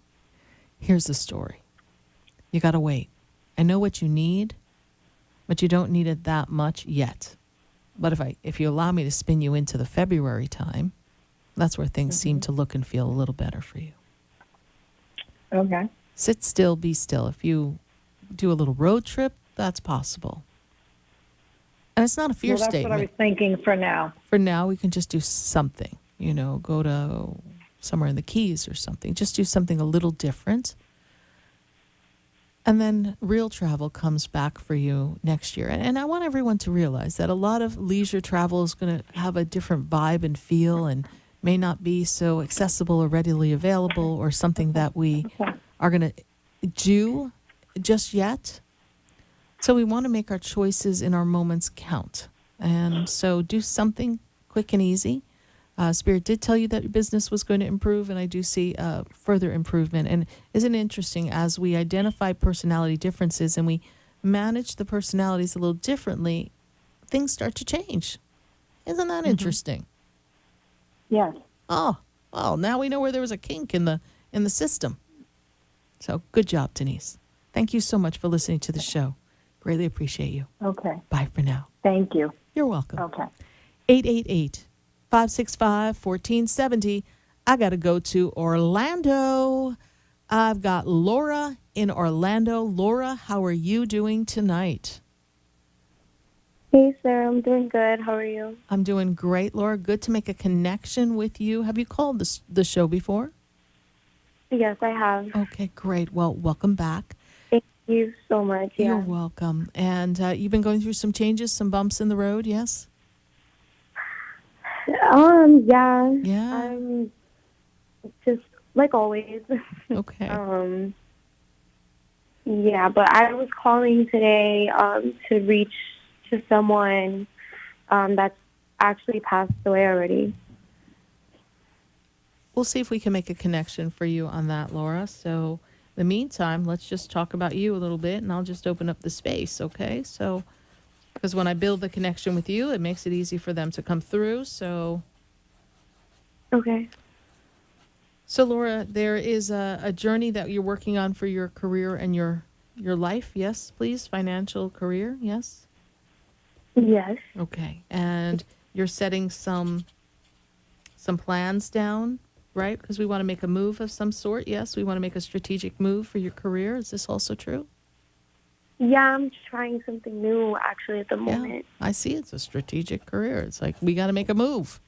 here's the story. You got to wait. I know what you need, but you don't need it that much yet. But if you allow me to spin you into the February time, that's where things seem to look and feel a little better for you. Okay. Sit still, be still. If you do a little road trip, that's possible. And it's not a fear statement. That's what I was thinking for now. For now, we can just do something. You know, go to somewhere in the Keys or something. Just do something a little different. And then real travel comes back for you next year. And I want everyone to realize that a lot of leisure travel is going to have a different vibe and feel and may not be so accessible or readily available or something that we are going to do just yet. So we want to make our choices in our moments count. And so do something quick and easy. Spirit did tell you that your business was going to improve, and I do see further improvement. And isn't it interesting, as we identify personality differences and we manage the personalities a little differently, things start to change. Isn't that interesting? Yes. Oh, well, now we know where there was a kink in the system. So good job, Denise. Thank you so much for listening to the show. Greatly appreciate you. Okay. Bye for now. Thank you. You're welcome. Okay. 888-565-1470. I got to go to Orlando. I've got Laura in Orlando. Laura, how are you doing tonight? Hey, Sarah. I'm doing good. How are you? I'm doing great, Laura. Good to make a connection with you. Have you called the show before? Yes, I have. Okay, great. Well, welcome back. Thank you so much. Yeah. You're welcome. And you've been going through some changes, some bumps in the road, yes? Yeah. Yeah. I'm just like always. Okay. Yeah, but I was calling today to reach to someone that's actually passed away already. We'll see if we can make a connection for you on that, Laura. So in the meantime, let's just talk about you a little bit, and I'll just open up the space, okay? So Because when I build the connection with you, it makes it easy for them to come through. So Okay. Laura, there is a journey that you're working on for your career and your life. Yes, please. Financial career. Yes. Yes. Okay. And you're setting some plans down, right? Because we want to make a move of some sort. Yes, we want to make a strategic move for your career. Is this also true? Yeah, I'm trying something new actually at the moment. Yeah, I see it's a strategic career. It's like we got to make a move.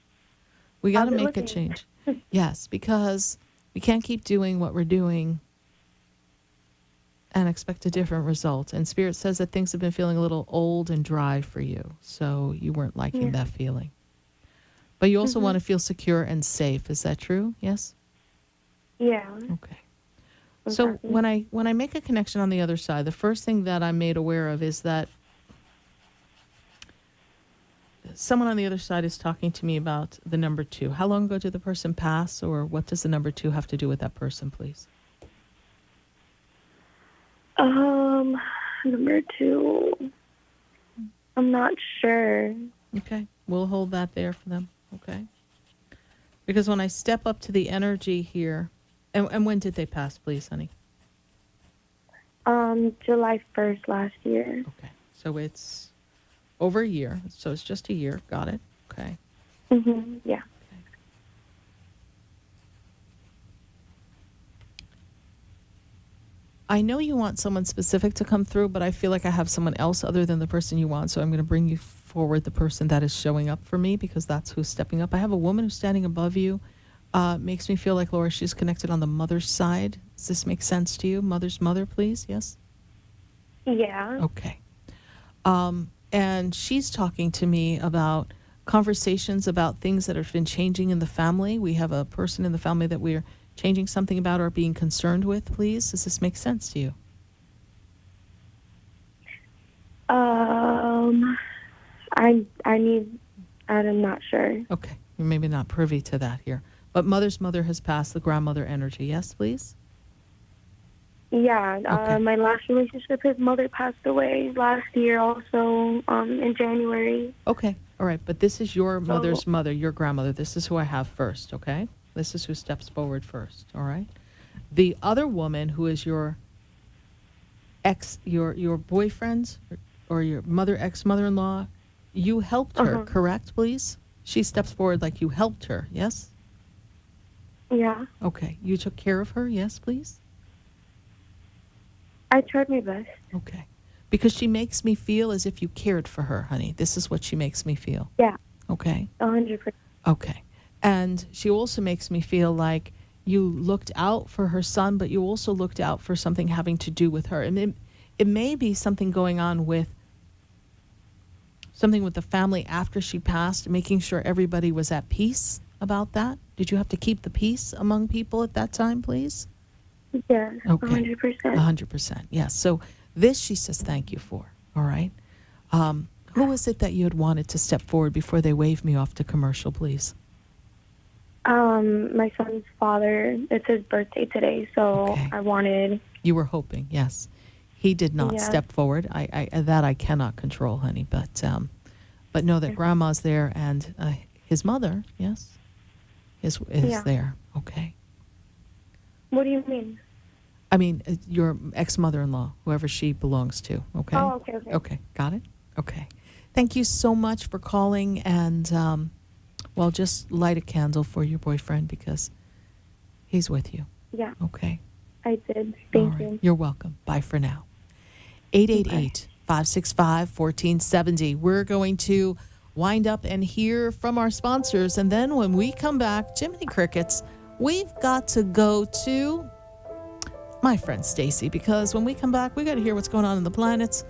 We got to make a change. Yes, because we can't keep doing what we're doing and expect a different result. And Spirit says that things have been feeling a little old and dry for you, so you weren't liking that feeling. But you also want to feel secure and safe. Is that true? Yes? Yeah. Okay. So when I make a connection on the other side, the first thing that I'm made aware of is that someone on the other side is talking to me about the number 2. How long ago did the person pass, or what does the number 2 have to do with that person, please? Number 2. I'm not sure. Okay. We'll hold that there for them. Okay. Because when I step up to the energy here, and when did they pass, please, honey? July 1st last year. Okay. So it's over a year. So it's just a year. Got it. Okay. Yeah. Okay. I know you want someone specific to come through, but I feel like I have someone else other than the person you want. So I'm going to bring you forward the person that is showing up for me, because that's who's stepping up. I have a woman who's standing above you. Makes me feel like, Laura, she's connected on the mother's side. Does this make sense to you? Mother's mother, please? Yes? Yeah. Okay. And she's talking to me about conversations about things that have been changing in the family. We have a person in the family that we're changing something about or being concerned with, please. Does this make sense to you? I'm not sure. Okay. You're maybe not privy to that here. But mother's mother has passed, the grandmother energy. Yes, please? Yeah. Okay. My last relationship, his mother passed away last year also, in January. Okay. All right. But this is your mother's mother, your grandmother. This is who I have first, okay? This is who steps forward first, all right? The other woman who is your your boyfriend or your ex-mother-in-law, you helped her, correct, please? She steps forward like you helped her, yes? Yeah. Okay. You took care of her, yes, please? I tried my best. Okay. Because she makes me feel as if you cared for her, honey. This is what she makes me feel. Yeah. Okay? 100%. Okay. And she also makes me feel like you looked out for her son, but you also looked out for something having to do with her. And it may be something going on with the family after she passed, making sure everybody was at peace about that. Did you have to keep the peace among people at that time, please? Yes, Okay. 100%. 100%, yes. So this she says thank you for, all right? Who is it that you had wanted to step forward before they wave me off to commercial, please? My son's father. It's his birthday today, so Okay. I wanted... You were hoping, yes. He did not step forward. I cannot control, honey. But know that Grandma's there and his mother, yes, is there. Okay. What do you mean? I mean, your ex-mother-in-law, whoever she belongs to. Okay. Oh, okay. Okay, got it. Okay. Thank you so much for calling, and just light a candle for your boyfriend because he's with you. Yeah. Okay. I did. Thank you. You're welcome. Bye for now. 888-565-1470. We're going to wind up and hear from our sponsors. And then when we come back, Jiminy Crickets, we've got to go to my friend Stacie, because when we come back, we got to hear what's going on in the planets.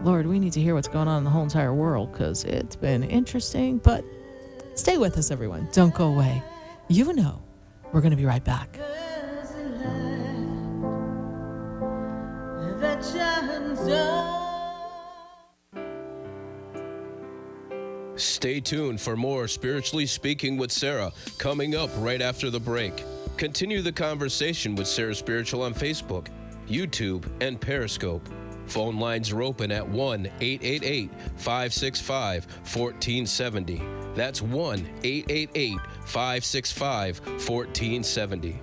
Lord, we need to hear what's going on in the whole entire world because it's been interesting. But stay with us, everyone. Don't go away. You know, we're going to be right back. Stay tuned for more Spiritually Speaking with Sarah coming up right after the break. Continue the conversation with Sarah Spiritual on Facebook, YouTube, and Periscope. Phone lines are open at 1-888-565-1470. That's 1-888-565-1470.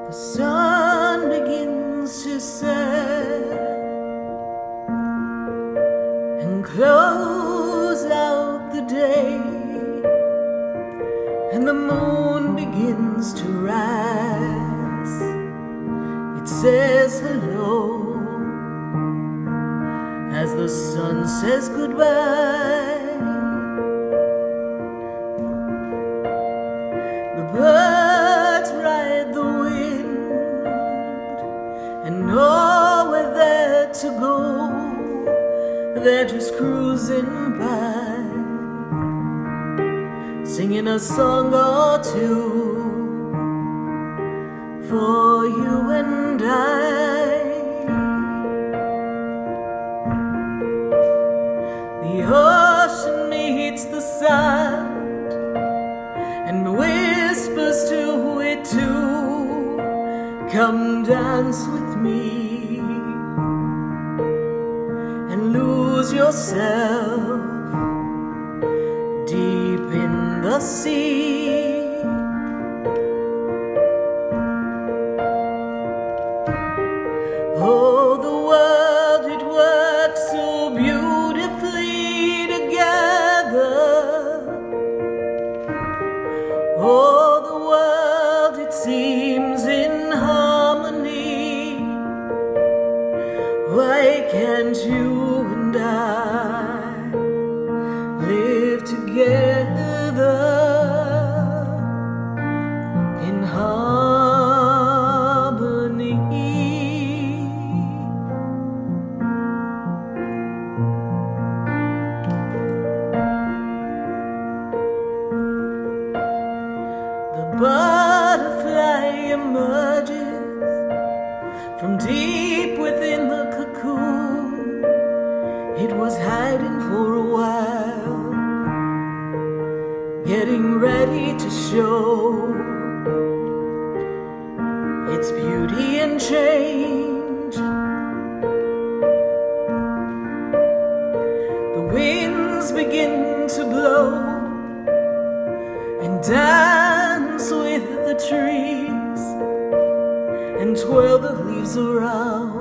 The sun begins to set and close out the day, and the moon begins to rise. It says hello as the sun says goodbye. The birds ride the wind and nowhere there to go. They're just cruising by, singing a song or two for you and I. The ocean meets the sand and whispers to it too, come dance with me and lose yourself deep in the sea. Oh, the world, it works so beautifully together. Oh, the world, it seems in harmony. Why can't you and I live together in harmony? The butterfly emerges from deep within the cocoon. It was hiding for a while, getting ready to show its beauty and change. The winds begin to blow and dance with the trees and twirl the leaves around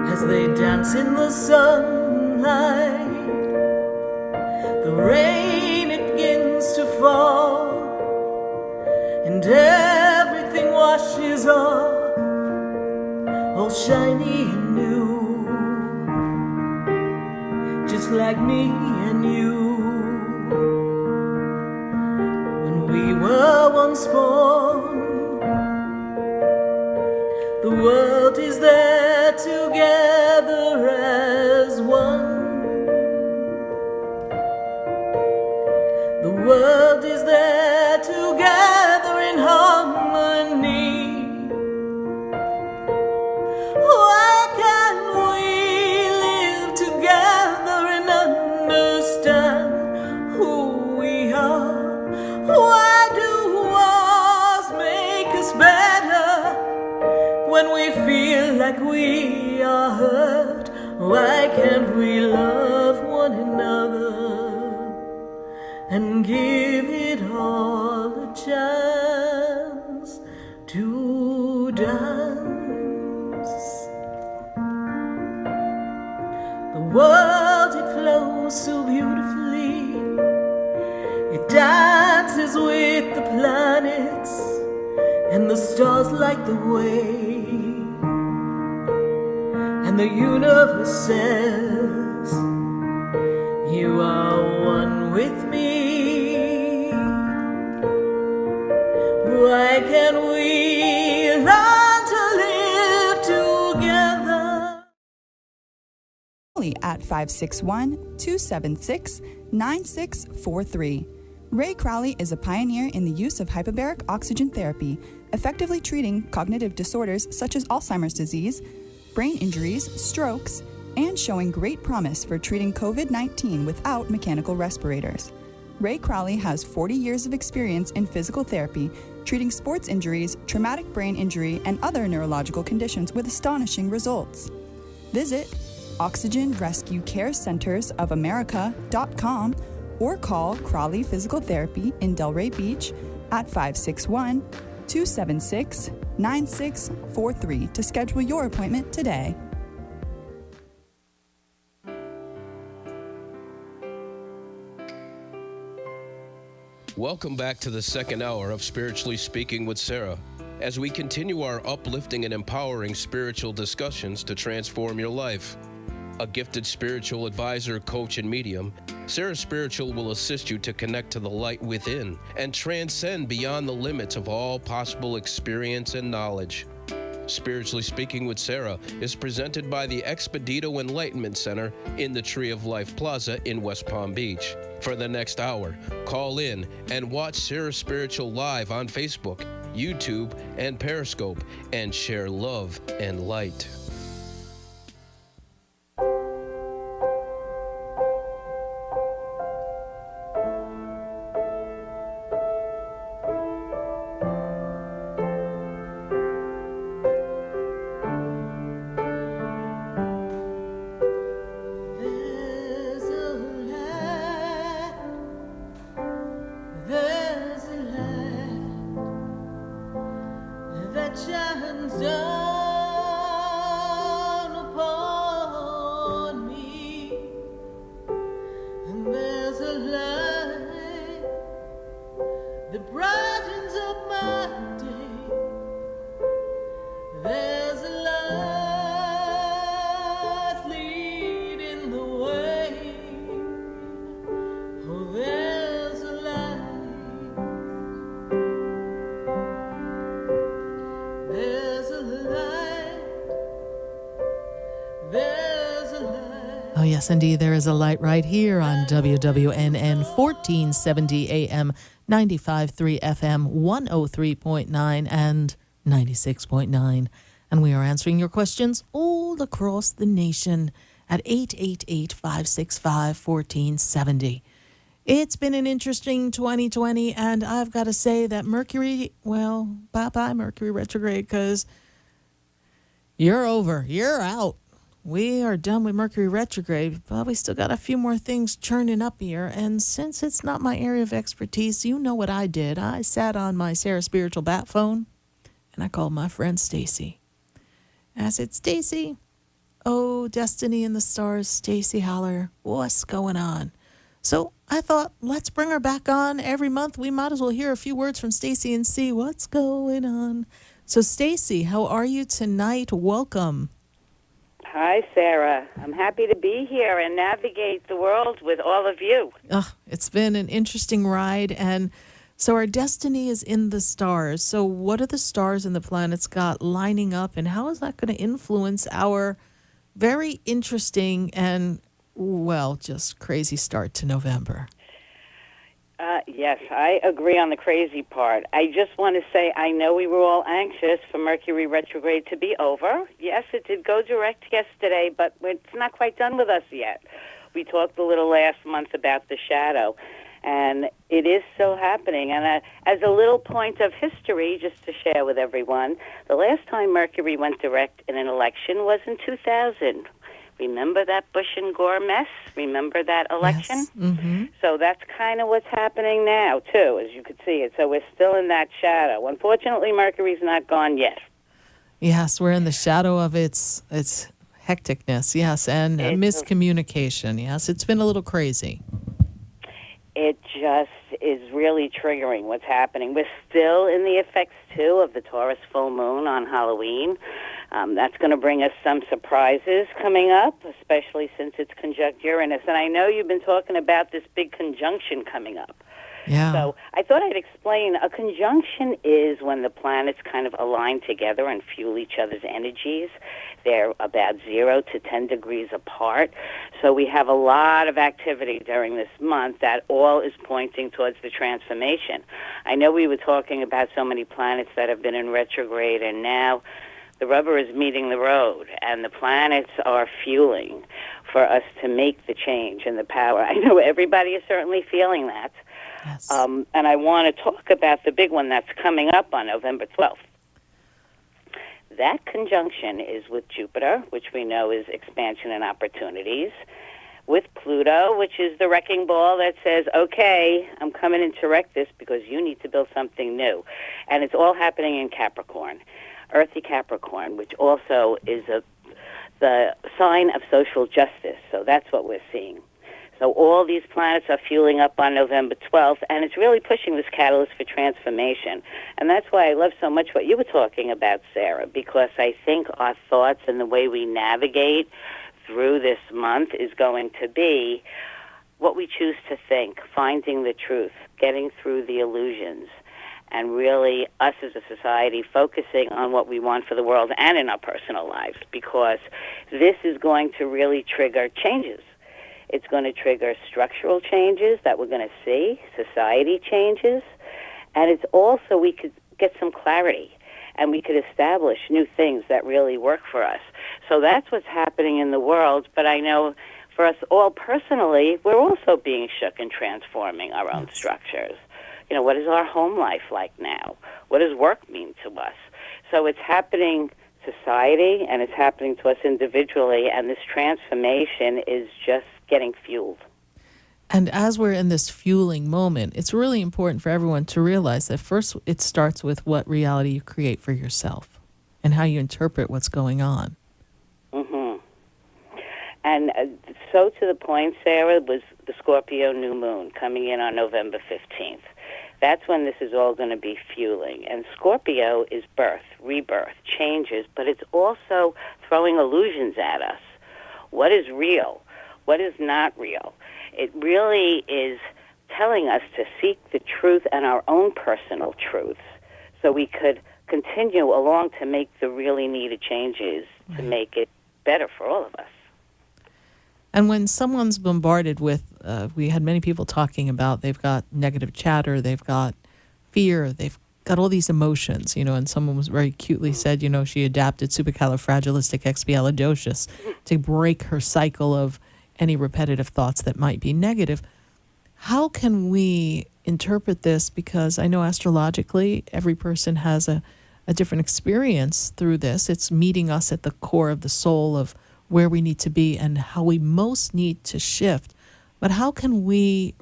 as they dance in the sunlight. The rain, it begins to fall and everything washes off, all shiny and new, just like me and you. When we were once born, the world is there together as one. The world is there together in harmony. Why can't we live together and understand who we are? Why do wars make us better when we feel like we are hurt? Why can't we love one another and give it all a chance to dance? The world, it flows so beautifully. It dances with the planets and the stars light the way. And the universe says, you are one with me. Why can't we love together. At 561-276-9643. Ray Crowley is a pioneer in the use of hyperbaric oxygen therapy, effectively treating cognitive disorders such as Alzheimer's disease, brain injuries, strokes, and showing great promise for treating COVID-19 without mechanical respirators. Ray Crowley has 40 years of experience in physical therapy, treating sports injuries, traumatic brain injury, and other neurological conditions with astonishing results. Visit OxygenRescueCareCentersOfAmerica.com or call Crowley Physical Therapy in Delray Beach at 561-276-9643 to schedule your appointment today. Welcome back to the second hour of Spiritually Speaking with Sarah, as we continue our uplifting and empowering spiritual discussions to transform your life. A gifted spiritual advisor, coach, and medium, Sarah Spiritual will assist you to connect to the light within and transcend beyond the limits of all possible experience and knowledge. Spiritually Speaking with Sarah is presented by the Expedito Enlightenment Center in the Tree of Life Plaza in West Palm Beach. For the next hour, call in and watch Sarah Spiritual live on Facebook, YouTube, and Periscope, and share love and light. Oh, yes, indeed. There is a light right here on WWNN 1470 AM, 95.3 FM, 103.9 and 96.9. And we are answering your questions all across the nation at 888-565-1470. It's been an interesting 2020, and I've got to say that Mercury, well, bye-bye Mercury retrograde, because you're over. You're out. We are done with Mercury retrograde, but we still got a few more things churning up here. And since it's not my area of expertise, you know what I did. I sat on my Sarah Spiritual bat phone, and I called my friend Stacie. And I said, Stacie, oh, destiny in the stars, Stacie Haller, what's going on? So I thought, let's bring her back on every month. We might as well hear a few words from Stacie and see what's going on. So Stacie, how are you tonight? Welcome. Hi, Sarah. I'm happy to be here and navigate the world with all of you. It's been an interesting ride. And so our destiny is in the stars. So what are the stars and the planets got lining up, and how is that going to influence our very interesting and, well, just crazy start to November? Yes, I agree on the crazy part. I just want to say I know we were all anxious for Mercury retrograde to be over. Yes, it did go direct yesterday, but it's not quite done with us yet. We talked a little last month about the shadow, and it is still happening. And as a little point of history, just to share with everyone, the last time Mercury went direct in an election was in 2000. Remember that Bush and Gore mess? Remember that election? Yes. Mm-hmm. So that's kind of what's happening now, too, as you could see it. So we're still in that shadow. Unfortunately, Mercury's not gone yet. Yes, we're in the shadow of its hecticness, yes, and miscommunication. Yes, it's been a little crazy. It just is really triggering what's happening. We're still in the effects, too, of the Taurus full moon on Halloween. That's going to bring us some surprises coming up, especially since it's conjunct Uranus. And I know you've been talking about this big conjunction coming up. Yeah. So I thought I'd explain. A conjunction is when the planets kind of align together and fuel each other's energies. They're about 0 to 10 degrees apart. So we have a lot of activity during this month that all is pointing towards the transformation. I know we were talking about so many planets that have been in retrograde, and now the rubber is meeting the road, and the planets are fueling for us to make the change and the power. I know everybody is certainly feeling that. Yes. And I want to talk about the big one that's coming up on November 12th. That conjunction is with Jupiter, which we know is expansion and opportunities, with Pluto, which is the wrecking ball that says, okay, I'm coming in to wreck this because you need to build something new. And it's all happening in Capricorn, earthy Capricorn, which also is the sign of social justice. So that's what we're seeing. So all these planets are fueling up on November 12th, and it's really pushing this catalyst for transformation. And that's why I love so much what you were talking about, Sarah, because I think our thoughts and the way we navigate through this month is going to be what we choose to think, finding the truth, getting through the illusions, and really us as a society focusing on what we want for the world and in our personal lives, because this is going to really trigger changes. It's going to trigger structural changes that we're going to see, society changes, and it's also we could get some clarity and we could establish new things that really work for us. So that's what's happening in the world, but I know for us all personally, we're also being shook and transforming our own structures. You know, what is our home life like now? What does work mean to us? So it's happening society and it's happening to us individually, and this transformation is just getting fueled. And as we're in this fueling moment, it's really important for everyone to realize that first it starts with what reality you create for yourself and how you interpret what's going on. Mm-hmm. And so to the point, Sarah, was the Scorpio New Moon coming in on November 15th. That's when this is all going to be fueling. And Scorpio is birth, rebirth, changes, but it's also throwing illusions at us. What is real? What is not real? It really is telling us to seek the truth and our own personal truths so we could continue along to make the really needed changes to make it better for all of us. And when someone's bombarded with, we had many people talking about they've got negative chatter, they've got fear, they've got all these emotions, you know, and someone was very cutely said, you know, she adapted supercalifragilisticexpialidocious to break her cycle of any repetitive thoughts that might be negative. How can we interpret this? Because I know astrologically, every person has a different experience through this. It's meeting us at the core of the soul of where we need to be and how we most need to shift. But how can we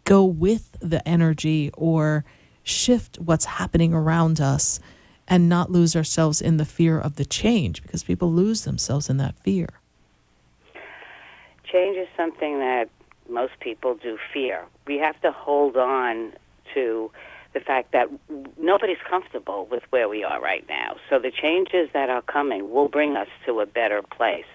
go with the energy or shift what's happening around us and not lose ourselves in the fear of the change? Because people lose themselves in that fear. Change is something that most people do fear. We have to hold on to the fact that nobody's comfortable with where we are right now. So the changes that are coming will bring us to a better place.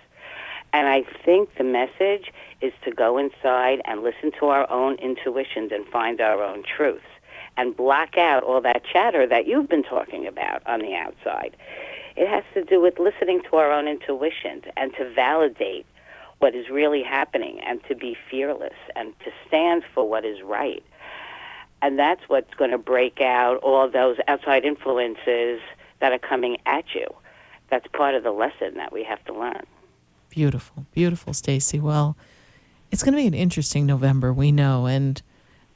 And I think the message is to go inside and listen to our own intuitions and find our own truths and block out all that chatter that you've been talking about on the outside. It has to do with listening to our own intuitions and to validate what is really happening and to be fearless and to stand for what is right. And that's what's going to break out all those outside influences that are coming at you. That's part of the lesson that we have to learn. Beautiful, beautiful, Stacie. Well, it's going to be an interesting November, we know. And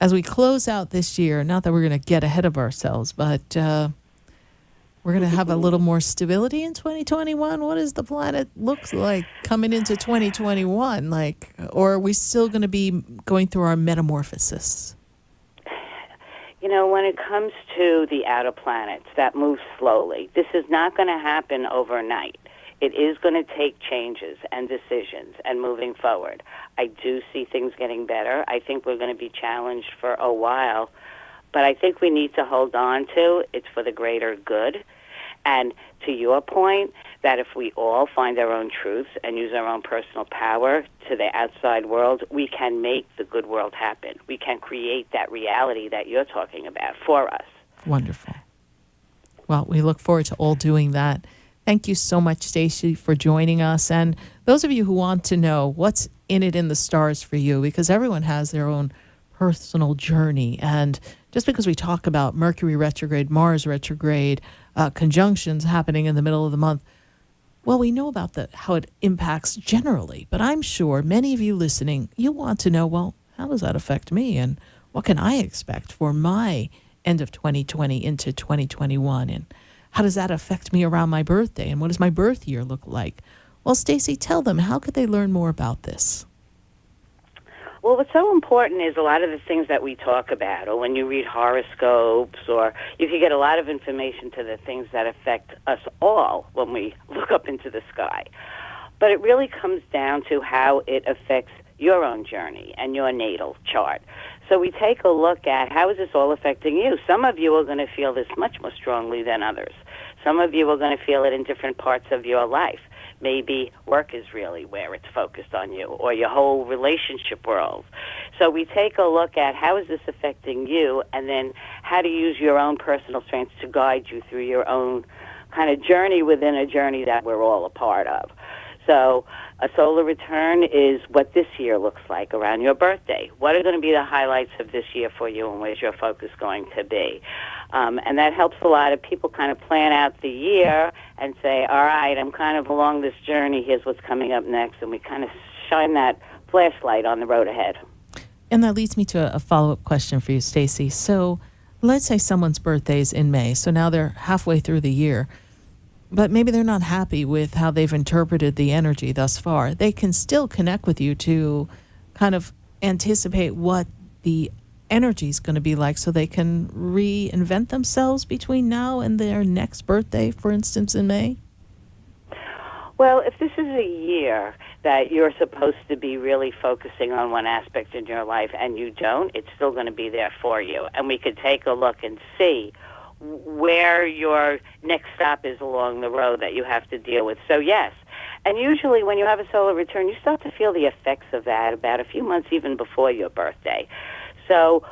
as we close out this year, not that we're going to get ahead of ourselves, but we're going to have a little more stability in 2021. What does the planet look like coming into 2021? Like, or are we still going to be going through our metamorphosis? You know, when it comes to the outer planets that move slowly, this is not going to happen overnight. It is going to take changes and decisions and moving forward. I do see things getting better. I think we're going to be challenged for a while, but I think we need to hold on to it's for the greater good. And to your point, that if we all find our own truths and use our own personal power to the outside world, we can make the good world happen. We can create that reality that you're talking about for us. Wonderful. Well, we look forward to all doing that. Thank you so much, Stacie, for joining us. And those of you who want to know what's in it in the stars for you, because everyone has their own personal journey. And just because we talk about Mercury retrograde, Mars retrograde, conjunctions happening in the middle of the month, well, we know about how it impacts generally. But I'm sure many of you listening, you want to know, well, how does that affect me? And what can I expect for my end of 2020 into 2021? And how does that affect me around my birthday? And what does my birth year look like? Well, Stacie, tell them, how could they learn more about this? Well, what's so important is a lot of the things that we talk about, or when you read horoscopes, or you can get a lot of information to the things that affect us all when we look up into the sky. But it really comes down to how it affects your own journey and your natal chart. So we take a look at how is this all affecting you. Some of you are going to feel this much more strongly than others. Some of you are going to feel it in different parts of your life. Maybe work is really where it's focused on you, or your whole relationship world. So we take a look at how is this affecting you, and then how to use your own personal strengths to guide you through your own kind of journey within a journey that we're all a part of. So a solar return is what this year looks like around your birthday. What are going to be the highlights of this year for you, and where's your focus going to be? And that helps a lot of people kind of plan out the year and say, all right, I'm kind of along this journey. Here's what's coming up next. And we kind of shine that flashlight on the road ahead. And that leads me to a follow-up question for you, Stacie. So let's say someone's birthday is in May. So now they're halfway through the year. But maybe they're not happy with how they've interpreted the energy thus far. They can still connect with you to kind of anticipate what the energy is going to be like, so they can reinvent themselves between now and their next birthday, for instance, in May? Well, if this is a year that you're supposed to be really focusing on one aspect in your life and you don't, it's still going to be there for you. And we could take a look and see where your next stop is along the road that you have to deal with. So yes, and usually when you have a solar return, you start to feel the effects of that about a few months even before your birthday. So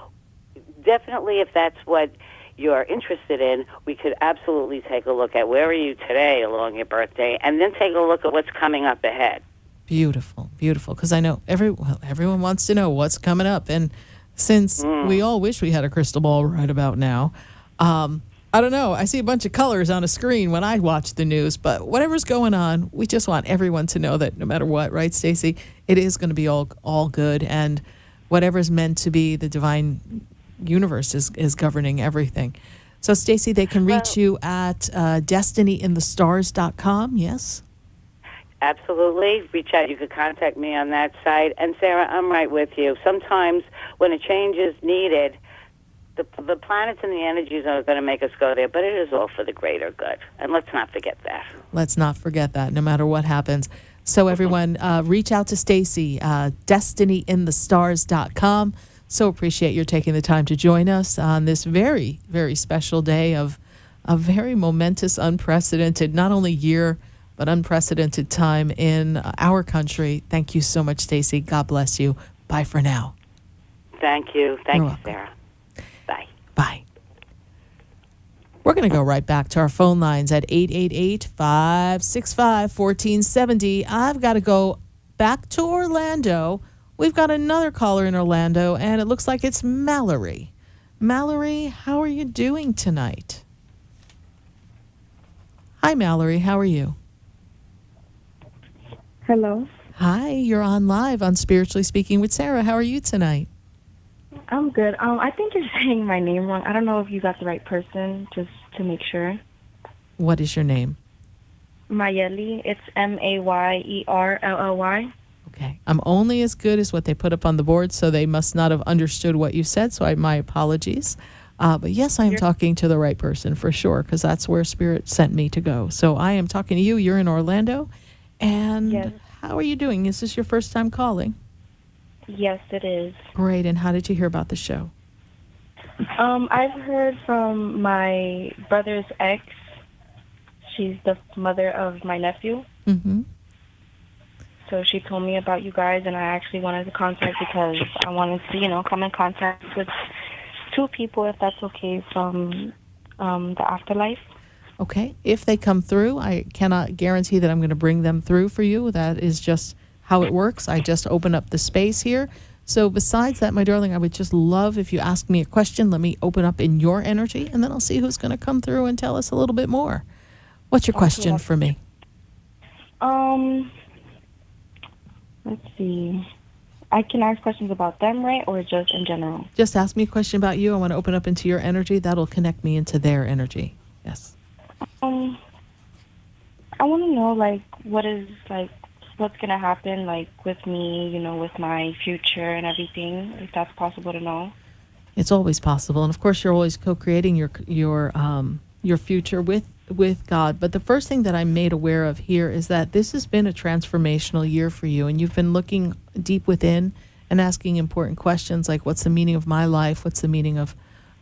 definitely, if that's what you're interested in, we could absolutely take a look at where are you today along your birthday, and then take a look at what's coming up ahead. Beautiful, beautiful, because I know everyone wants to know what's coming up. And since we all wish we had a crystal ball right about now, I don't know. I see a bunch of colors on a screen when I watch the news, but whatever's going on, we just want everyone to know that no matter what, right, Stacie, it is going to be all good, and whatever's meant to be, the divine universe is governing everything. So, Stacie, they can reach you at destinyinthestars.com, yes? Absolutely. Reach out. You could contact me on that site. And, Sarah, I'm right with you. Sometimes when a change is needed, the planets and the energies are going to make us go there, but it is all for the greater good. And let's not forget that. Let's not forget that, no matter what happens. So everyone, reach out to Stacie, destinyinthestars.com. So appreciate your taking the time to join us on this very, very special day of a very momentous, unprecedented, not only year, but unprecedented time in our country. Thank you so much, Stacie. God bless you. Bye for now. Thank you. Thank you, Sarah. Bye. Bye. We're going to go right back to our phone lines at 888-565-1470. I've got to go back to Orlando. We've got another caller in Orlando, and it looks like it's Mallory. Mallory, how are you doing tonight? Hi, Mallory. How are you? Hello. Hi, you're on live on Spiritually Speaking with Sarah. How are you tonight? I'm good. I think you're saying my name wrong. I don't know if you got the right person, just to make sure. What is your name? Mayerly. It's Mayerlly. Okay. I'm only as good as what they put up on the board, so they must not have understood what you said, so my apologies. But yes, I am talking to the right person for sure, because that's where Spirit sent me to go. So I am talking to you. You're in Orlando. And yes. How are you doing? Is this your first time calling? Yes, it is. Great. And how did you hear about the show? I've heard from my brother's ex, She's the mother of my nephew. Mm-hmm. So she told me about you guys, and I actually wanted to contact because I wanted to, come in contact with two people, if that's okay, from the afterlife. Okay. If they come through, I cannot guarantee that I'm going to bring them through for you. That is just how it works. I just open up the space here. So besides that, my darling, I would just love if you ask me a question. Let me open up in your energy, and then I'll see who's going to come through and tell us a little bit more. What's your question for me? Let's see. I can ask questions about them, right, or just in general? Just ask me a question about you. I want to open up into your energy. That'll connect me into their energy. Yes. I want to know, what's going to happen, with me, with my future and everything, if that's possible to know. It's always possible. And, of course, you're always co-creating your future with God. But the first thing that I'm made aware of here is that this has been a transformational year for you, and you've been looking deep within and asking important questions like, what's the meaning of my life? What's the meaning of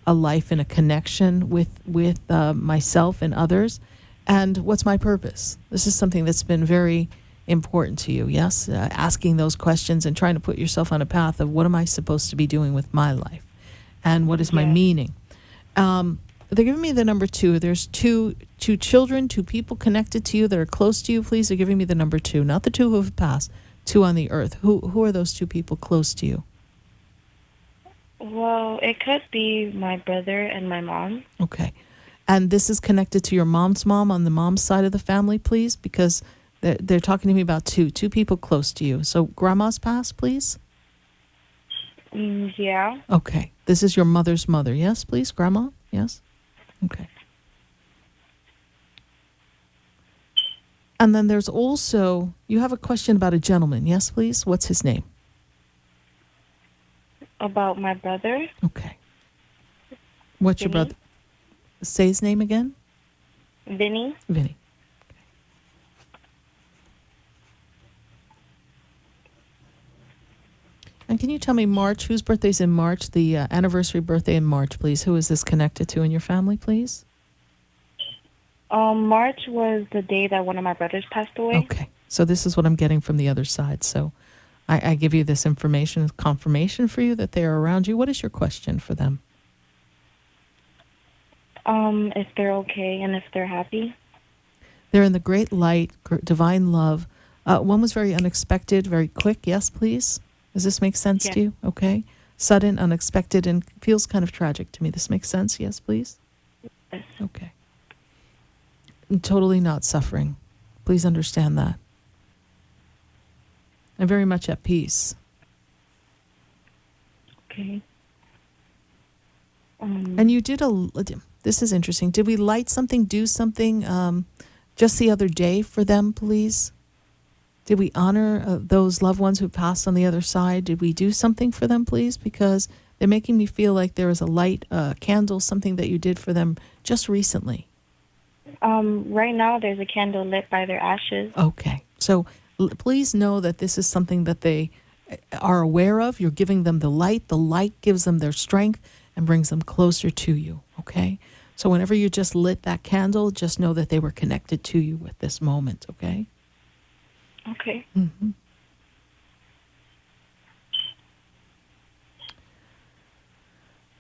a life in a connection with myself and others? And what's my purpose? This is something that's been very important to you, yes? Asking those questions and trying to put yourself on a path of what am I supposed to be doing with my life? And what is my meaning? They're giving me the number 2. There's two children, 2 people connected to you that are close to you. Please, they're giving me the number 2, not the 2 who have passed, 2 on the earth. Who are those 2 people close to you? Well, it could be my brother and my mom. Okay. And this is connected to your mom's mom on the mom's side of the family, please, because they're talking to me about 2 people close to you. So grandma's passed, please? Yeah. Okay. This is your mother's mother. Yes, please, grandma? Yes? Okay. And then there's also, you have a question about a gentleman. Yes, please? What's his name? About my brother. Okay. What's Vinny. your brother? Say his name again? Vinny. Vinny. And can you tell me March, whose birthday's in March, the anniversary birthday in March, please? Who is this connected to in your family, please? March was the day that one of my brothers passed away. Okay. So this is what I'm getting from the other side. So I give you this information as confirmation for you that they are around you. What is your question for them? If they're okay and if they're happy. They're in the great light, divine love. One was very unexpected, very quick. Yes, please? Does this make sense to you? Okay. Sudden, unexpected, and feels kind of tragic to me. This makes sense? Yes, please? Yes. Okay. And totally not suffering. Please understand that. I'm very much at peace. Okay. And you did this is interesting. Did we light something, do something just the other day for them, please? Did we honor those loved ones who passed on the other side? Did we do something for them, please? Because they're making me feel like there was a light, candle, something that you did for them just recently. Right now, there's a candle lit by their ashes. Okay. So please know that this is something that they are aware of. You're giving them the light. The light gives them their strength and brings them closer to you, okay? So whenever you just lit that candle, just know that they were connected to you at this moment, okay? Okay. Mm-hmm.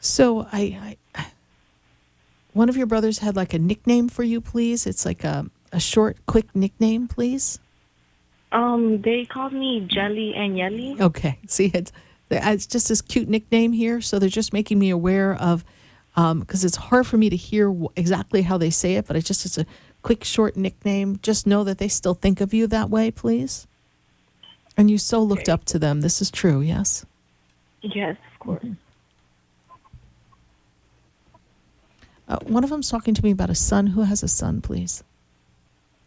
So I one of your brothers had like a nickname for you, please? It's like a short, quick nickname, please? They called me Jelly and Yelly. Okay. See, it's just this cute nickname here, so they're just making me aware of, because it's hard for me to hear exactly how they say it, but it's a quick, short nickname. Just know that they still think of you that way, please. And you so looked up to them. This is true, yes? Yes, of course. One of them's talking to me about a son. Who has a son, please?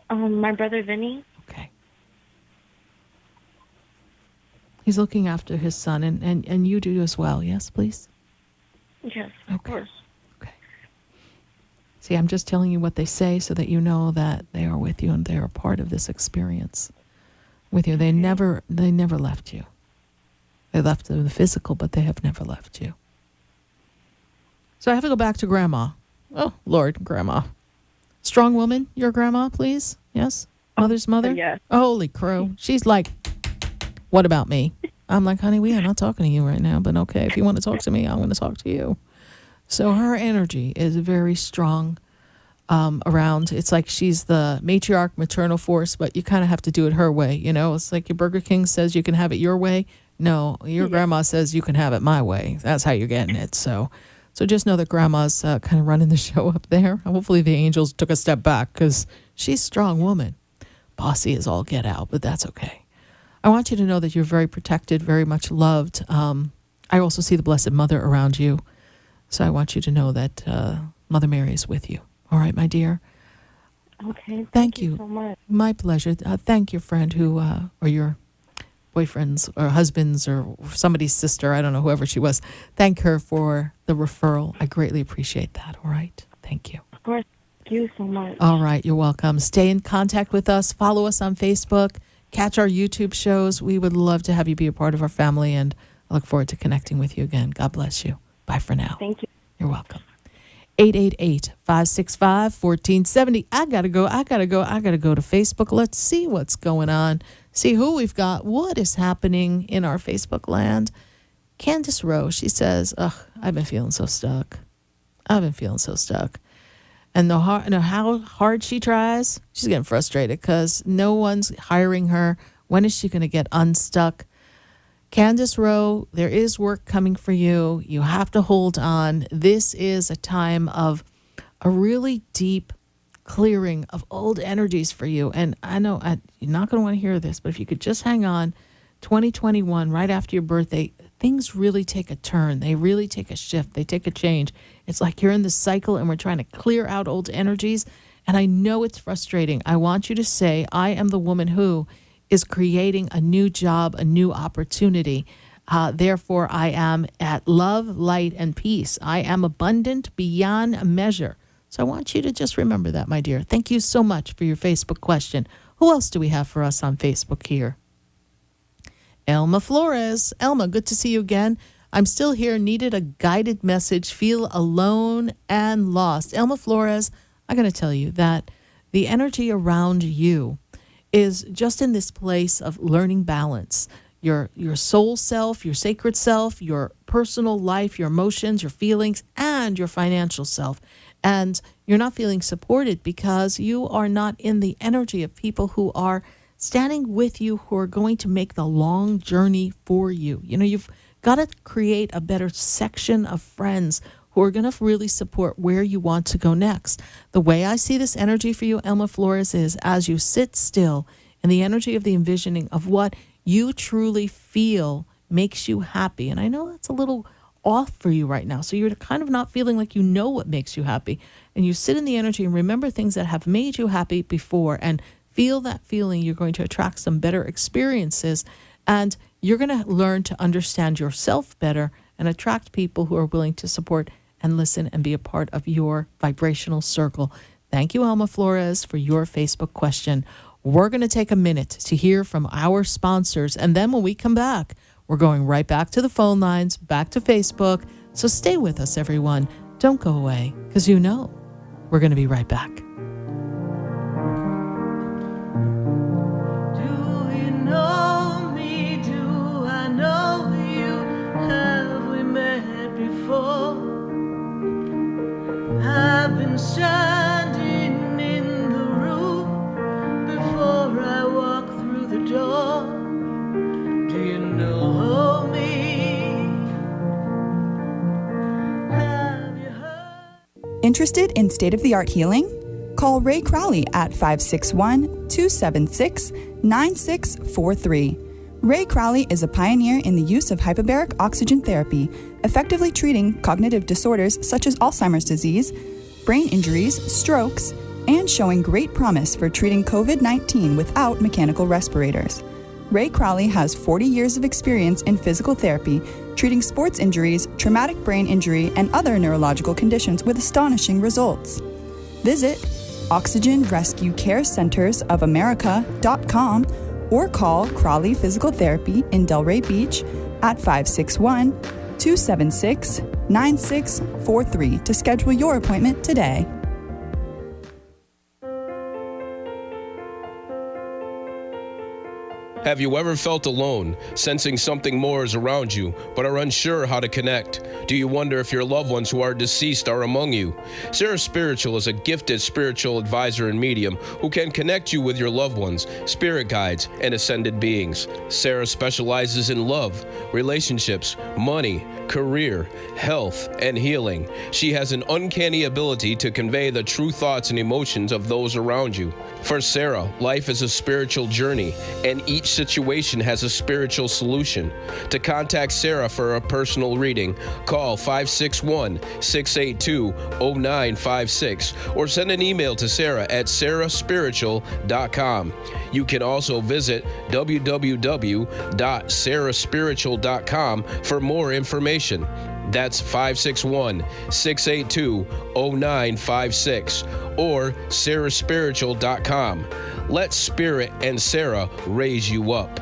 My brother Vinny. Okay. He's looking after his son, and you do as well, yes, please? Yes, of course. Okay. See, I'm just telling you what they say so that you know that they are with you and they are part of this experience with you. They never left you. They left the physical, but they have never left you. So I have to go back to Grandma. Oh, Lord, Grandma. Strong woman, your grandma, please? Yes? Mother's mother? Yes. Holy crow. She's like, what about me? I'm like, honey, we are not talking to you right now, but okay, if you want to talk to me, I'm going to talk to you. So her energy is very strong around. It's like she's the matriarch maternal force, but you kind of have to do it her way. You know, it's like your Burger King says you can have it your way. No, your grandma says you can have it my way. That's how you're getting it. So just know that grandma's kind of running the show up there. Hopefully the angels took a step back because she's a strong woman. Bossy as all get out, but that's okay. I want you to know that you're very protected, very much loved. I also see the Blessed Mother around you. So I want you to know that Mother Mary is with you. All right, my dear? Okay. Thank you so much. My pleasure. Thank your friend who, or your boyfriend's or husband's or somebody's sister, I don't know, whoever she was. Thank her for the referral. I greatly appreciate that. All right? Thank you. Of course. Thank you so much. All right, you're welcome. Stay in contact with us. Follow us on Facebook. Catch our YouTube shows. We would love to have you be a part of our family, and I look forward to connecting with you again. God bless you. Bye for now. Thank you. You're welcome. 888-565-1470. I gotta go to Facebook. Let's see what's going on. See who we've got. What is happening in our Facebook land? Candace Rowe, she says, I've been feeling so stuck. And no how hard she tries, she's getting frustrated because no one's hiring her. When is she going to get unstuck? Candace Rowe, there is work coming for you. You have to hold on. This is a time of a really deep clearing of old energies for you. And I know you're not going to want to hear this, but if you could just hang on, 2021, right after your birthday, things really take a turn. They really take a shift. They take a change. It's like you're in this cycle and we're trying to clear out old energies. And I know it's frustrating. I want you to say, I am the woman who is creating a new job, a new opportunity. Therefore, I am at love, light, and peace. I am abundant beyond measure. So I want you to just remember that, my dear. Thank you so much for your Facebook question. Who else do we have for us on Facebook here? Elma Flores. Elma, good to see you again. I'm still here, needed a guided message, feel alone and lost. Elma Flores, I got to tell you that the energy around you is just in this place of learning balance. Your soul self, your sacred self, your personal life, your emotions, your feelings, and your financial self. And you're not feeling supported because you are not in the energy of people who are standing with you, who are going to make the long journey for you. You know, you've got to create a better section of friends who are going to really support where you want to go next. The way I see this energy for you, Elma Flores, is as you sit still in the energy of the envisioning of what you truly feel makes you happy. And I know that's a little off for you right now. So you're kind of not feeling like you know what makes you happy. And you sit in the energy and remember things that have made you happy before and feel that feeling. You're going to attract some better experiences, and you're going to learn to understand yourself better and attract people who are willing to support and listen and be a part of your vibrational circle. Thank you, Alma Flores, for your Facebook question. We're going to take a minute to hear from our sponsors, and then when we come back, we're going right back to the phone lines, back to Facebook. So stay with us, everyone. Don't go away, because you know we're going to be right back. Know me, do I know you? Have we met before? I've been standing in the room before I walk through the door. Do you know me? Have you heard? Interested in state-of-the-art healing? Call Ray Crowley at 561-276-9643. Ray Crowley is a pioneer in the use of hyperbaric oxygen therapy, effectively treating cognitive disorders such as Alzheimer's disease, brain injuries, strokes, and showing great promise for treating COVID-19 without mechanical respirators. Ray Crowley has 40 years of experience in physical therapy, treating sports injuries, traumatic brain injury, and other neurological conditions with astonishing results. Visit OxygenRescueCareCentersOfAmerica.com or call Crowley Physical Therapy in Delray Beach at 561-276-9643 to schedule your appointment today. Have you ever felt alone, sensing something more is around you, but are unsure how to connect? Do you wonder if your loved ones who are deceased are among you? Sarah Spiritual is a gifted spiritual advisor and medium who can connect you with your loved ones, spirit guides, and ascended beings. Sarah specializes in love, relationships, money, career, health, and healing. She has an uncanny ability to convey the true thoughts and emotions of those around you. For Sarah, life is a spiritual journey, and each situation has a spiritual solution. To contact Sarah for a personal reading, call 561-682-0956 or send an email to Sarah at sarahspiritual.com. You can also visit www.sarahspiritual.com for more information. That's 561-682-0956 or sarahspiritual.com. Let Spirit and Sarah raise you up.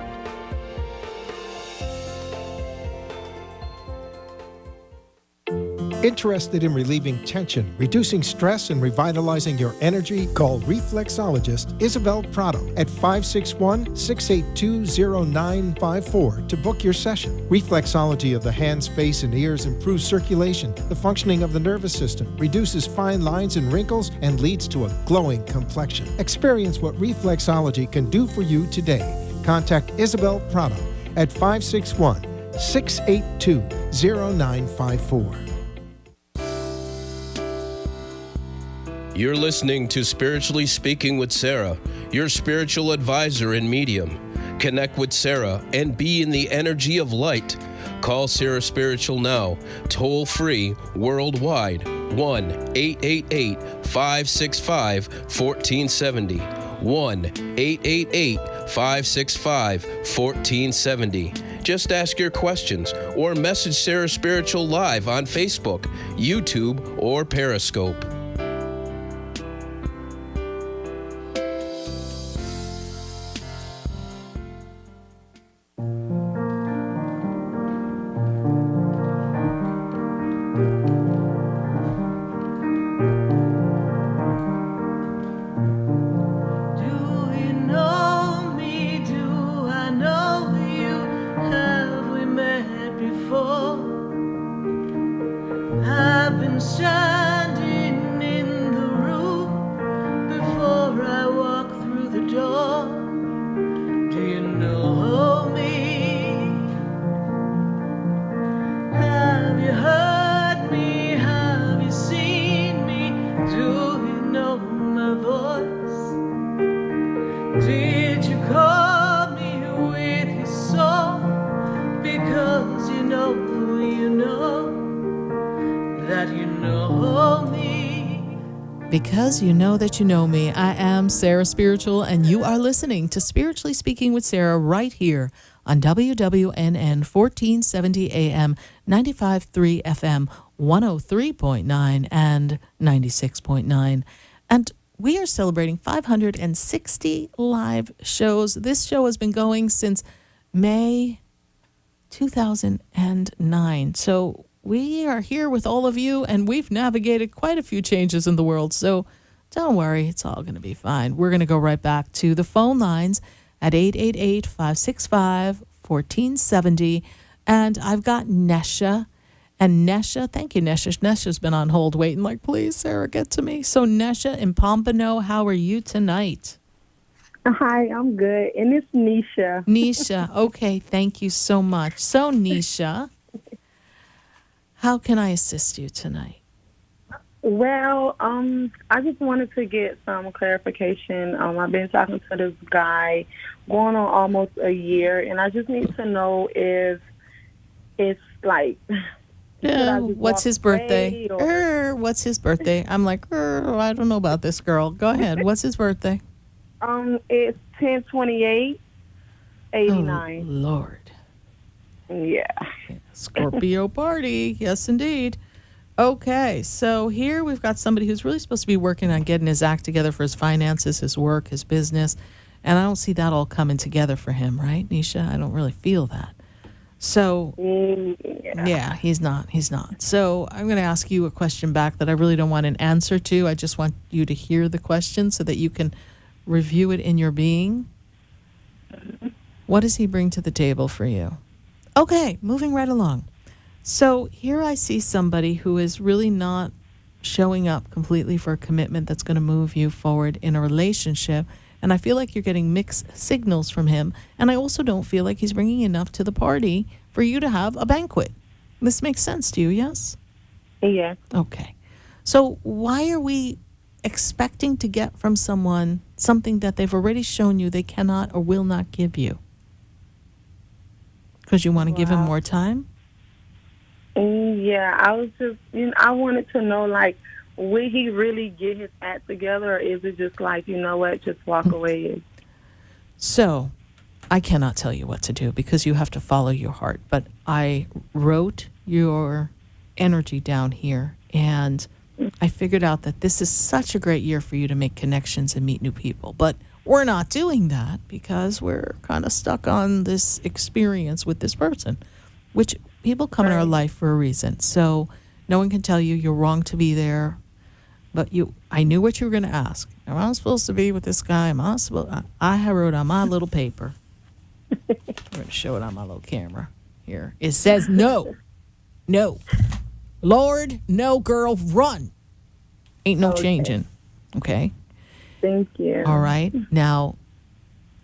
Interested in relieving tension, reducing stress, and revitalizing your energy? Call reflexologist Isabel Prado at 561-682-0954 to book your session. Reflexology of the hands, face, and ears improves circulation, the functioning of the nervous system, reduces fine lines and wrinkles, and leads to a glowing complexion. Experience what reflexology can do for you today. Contact Isabel Prado at 561-682-0954. You're listening to Spiritually Speaking with Sarah, your spiritual advisor and medium. Connect with Sarah and be in the energy of light. Call Sarah Spiritual now, toll free, worldwide, 1-888-565-1470. 1-888-565-1470. Just ask your questions or message Sarah Spiritual live on Facebook, YouTube, or Periscope. Because you know that you know me, I am Sarah Spiritual, and you are listening to Spiritually Speaking with Sarah right here on WWNN 1470 AM, 95.3 FM, 103.9 and 96.9. And we are celebrating 560 live shows. This show has been going since May 2009. So we are here with all of you, and we've navigated quite a few changes in the world. So don't worry, it's all going to be fine. We're going to go right back to the phone lines at 888-565-1470. And I've got Nesha. And Nesha, thank you, Nesha. Nesha's been on hold waiting like, please, Sarah, get to me. So Nesha in Pompano, how are you tonight? Hi, I'm good. And it's Nisha. Nisha, okay, thank you so much. So Nisha, how can I assist you tonight? Well, I just wanted to get some clarification. I've been talking to this guy going on almost a year, and I just need to know if it's like... what's his birthday? What's his birthday? I'm like, I don't know about this girl. Go ahead. What's his birthday? It's 10/28/89. Oh, Lord. Yeah. Scorpio party. Yes, indeed. Okay, so here we've got somebody who's really supposed to be working on getting his act together for his finances, his work, his business, and I don't see that all coming together for him, right, Nisha? I don't really feel that. So, yeah, he's not. So I'm going to ask you a question back that I really don't want an answer to. I just want you to hear the question so that you can review it in your being. What does he bring to the table for you? Okay, moving right along. So here I see somebody who is really not showing up completely for a commitment that's going to move you forward in a relationship. And I feel like you're getting mixed signals from him. And I also don't feel like he's bringing enough to the party for you to have a banquet. This makes sense to you, yes? Yeah. Okay. So why are we expecting to get from someone something that they've already shown you they cannot or will not give you? Because you want to give him more time? Yeah, I was just, I wanted to know, like, will he really get his act together, or is it just like, you know what, just walk away? So, I cannot tell you what to do because you have to follow your heart. But I wrote your energy down here, and I figured out that this is such a great year for you to make connections and meet new people. But we're not doing that because we're kind of stuck on this experience with this person, which people come in our life for a reason. So no one can tell you you're wrong to be there. But I knew what you were going to ask. Am I supposed to be with this guy? I wrote on my little paper. I'm going to show it on my little camera here. It says no. No. Lord, no, girl, run. Ain't no changing. Okay? Thank you. All right. Now,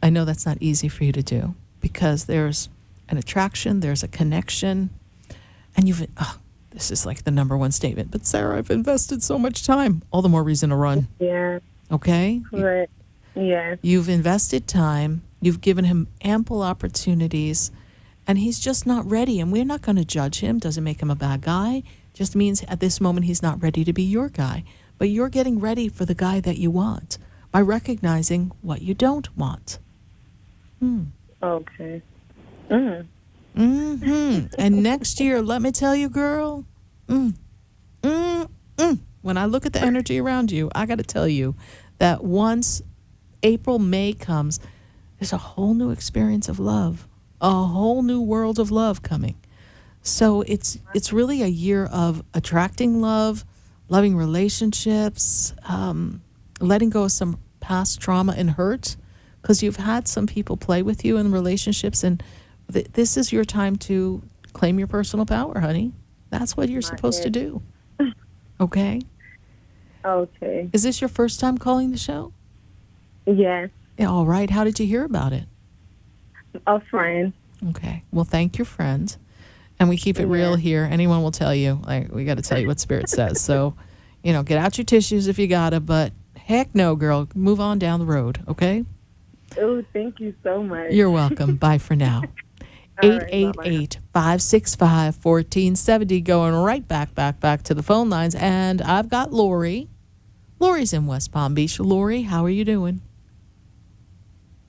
I know that's not easy for you to do because there's an attraction, there's a connection, and this is like the number one statement. But Sarah, I've invested so much time. All the more reason to run. Yeah. Okay? Correct. Yeah. You've invested time. You've given him ample opportunities, and he's just not ready. And we're not going to judge him. Doesn't make him a bad guy. Just means at this moment he's not ready to be your guy. But you're getting ready for the guy that you want by recognizing what you don't want. Okay. And next year, let me tell you, girl, when I look at the energy around you, I got to tell you that once April, May comes, there's a whole new experience of love, a whole new world of love coming. So it's really a year of attracting love, loving relationships, letting go of some past trauma and hurt, because you've had some people play with you in relationships, and this is your time to claim your personal power, honey. That's what you're supposed to do. Okay? Okay. Is this your first time calling the show? Yes. Yeah, all right. How did you hear about it? A friend. Okay. Well, thank your friend. And we keep it real here. Anyone will tell you. Like, we got to tell you what Spirit says. So, get out your tissues if you got to, but heck no, girl. Move on down the road, okay? Oh, thank you so much. You're welcome. Bye for now. 888-565-1470. Going right back to the phone lines. And I've got Lori. Lori's in West Palm Beach. Lori, how are you doing?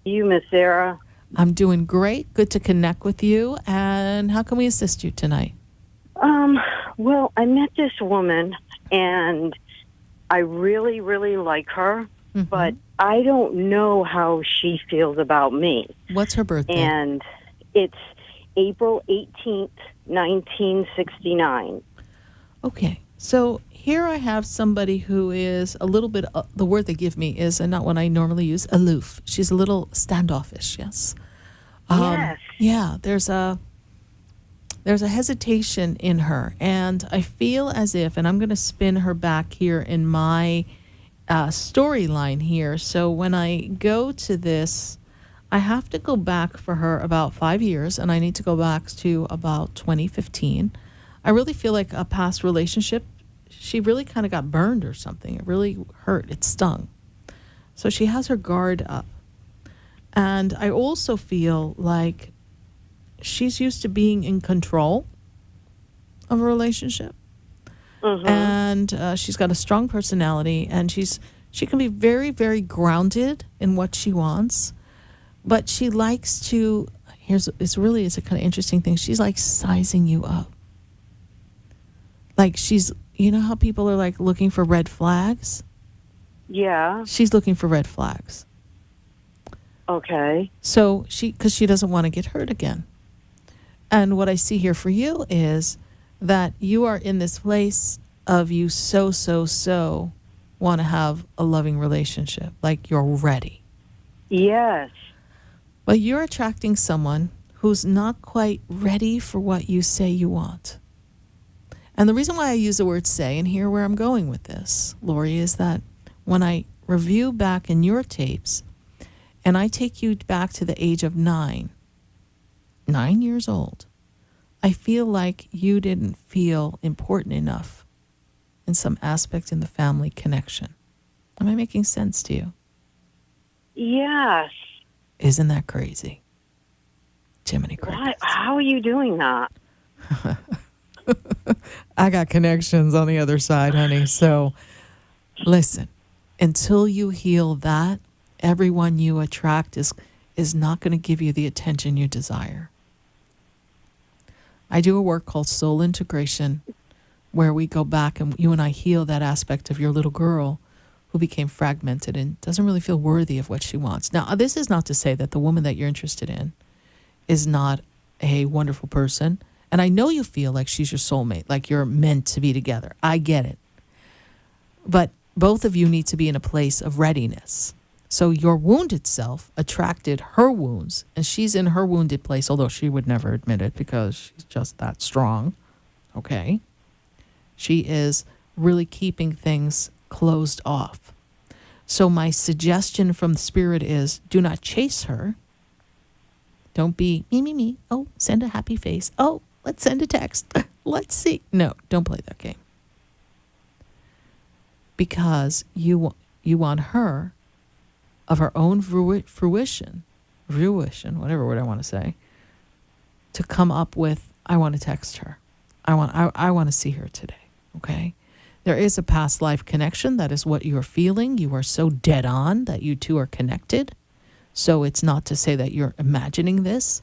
You, Miss Sarah. I'm doing great. Good to connect with you. And how can we assist you tonight? Well, I met this woman, and I really, really like her, but I don't know how she feels about me. What's her birthday? And it's April 18th, 1969. Okay. So here I have somebody who is a little bit, the word they give me is, and not one I normally use, aloof. She's a little standoffish, yes. Yes. Yeah, there's a hesitation in her, and I feel as if, and I'm going to spin her back here in my storyline here. So when I go to this, I have to go back for her about 5 years, and I need to go back to about 2015. I really feel like a past relationship, she really kind of got burned or something. It really hurt. It stung. So she has her guard up. And I also feel like she's used to being in control of a relationship. And she's got a strong personality, and she can be very, very grounded in what she wants. But she likes to, it's a kind of interesting thing. She's like sizing you up. Like you know how people are like looking for red flags? Yeah. She's looking for red flags. Okay. So because she doesn't want to get hurt again. And what I see here for you is that you are in this place of you so want to have a loving relationship. Like you're ready. Yes. But you're attracting someone who's not quite ready for what you say you want. And the reason why I use the word say, and here where I'm going with this, Lori, is that when I review back in your tapes, and I take you back to the age of 9 years old, I feel like you didn't feel important enough in some aspect in the family connection. Am I making sense to you? Yes. Isn't that crazy? Jiminy Crickets. How are you doing that? I got connections on the other side, honey. So listen, until you heal that, everyone you attract is not going to give you the attention you desire. I do a work called soul integration, where we go back and you and I heal that aspect of your little girl who became fragmented and doesn't really feel worthy of what she wants. Now, this is not to say that the woman that you're interested in is not a wonderful person. And I know you feel like she's your soulmate, like you're meant to be together. I get it. But both of you need to be in a place of readiness. So your wounded self attracted her wounds, and she's in her wounded place, although she would never admit it because she's just that strong. Okay? She is really keeping things closed off. So my suggestion from the spirit is do not chase her. Don't be me. Oh, send a happy face. Oh, let's send a text. Let's see. No, don't play that game. Because you want her, of her own fruition, whatever word I want to say, to come up with, I want to text her. I want to see her today. Okay? There is a past life connection. That is what you're feeling. You are so dead on that you two are connected. So it's not to say that you're imagining this,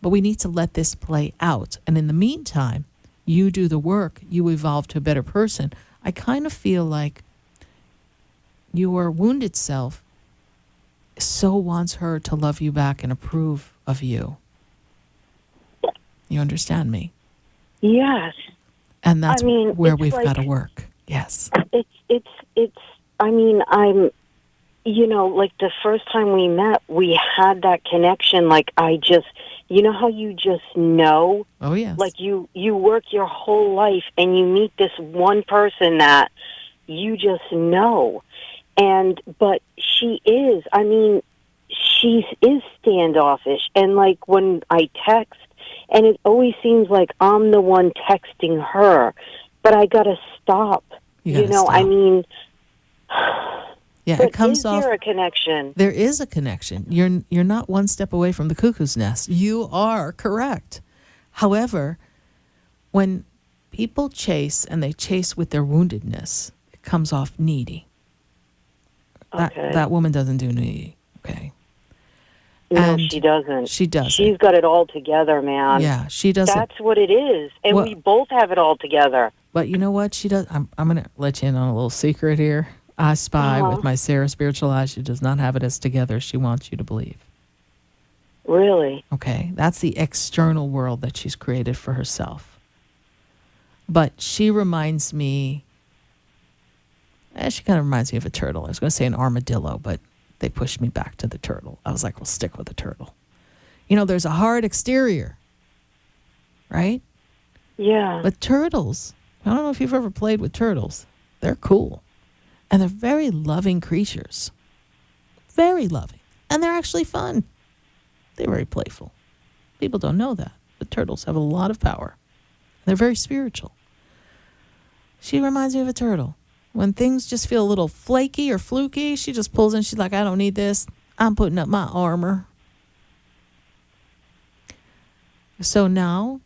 but we need to let this play out. And in the meantime, you do the work, you evolve to a better person. I kind of feel like your wounded self so wants her to love you back and approve of you. You understand me? Yes. And that's where we've got to work. Yes. Like the first time we met, we had that connection. Like you know how you just know? Oh, yes. Like you work your whole life and you meet this one person that you just know. But she is standoffish. And like when I text, and it always seems like I'm the one texting her, but I got to stop. Yeah, it comes off. Is there a connection? There is a connection. You're not one step away from the cuckoo's nest. You are correct. However, when people chase and they chase with their woundedness, it comes off needy. Okay. That woman doesn't do needy. Okay. No, she doesn't. She doesn't. She's got it all together, man. Yeah, she doesn't. That's what it is. And we both have it all together. But you know what? She does. I'm going to let you in on a little secret here. I spy with my Sarah spiritual eyes. She does not have it as together as she wants you to believe. Really? Okay. That's the external world that she's created for herself. But she reminds me, she kind of reminds me of a turtle. I was going to say an armadillo, but they pushed me back to the turtle. I was like, we'll stick with the turtle. There's a hard exterior, right? Yeah. But turtles, I don't know if you've ever played with turtles. They're cool. And they're very loving creatures. Very loving. And they're actually fun. They're very playful. People don't know that. But turtles have a lot of power. They're very spiritual. She reminds me of a turtle. When things just feel a little flaky or fluky, she just pulls in. She's like, I don't need this. I'm putting up my armor. So now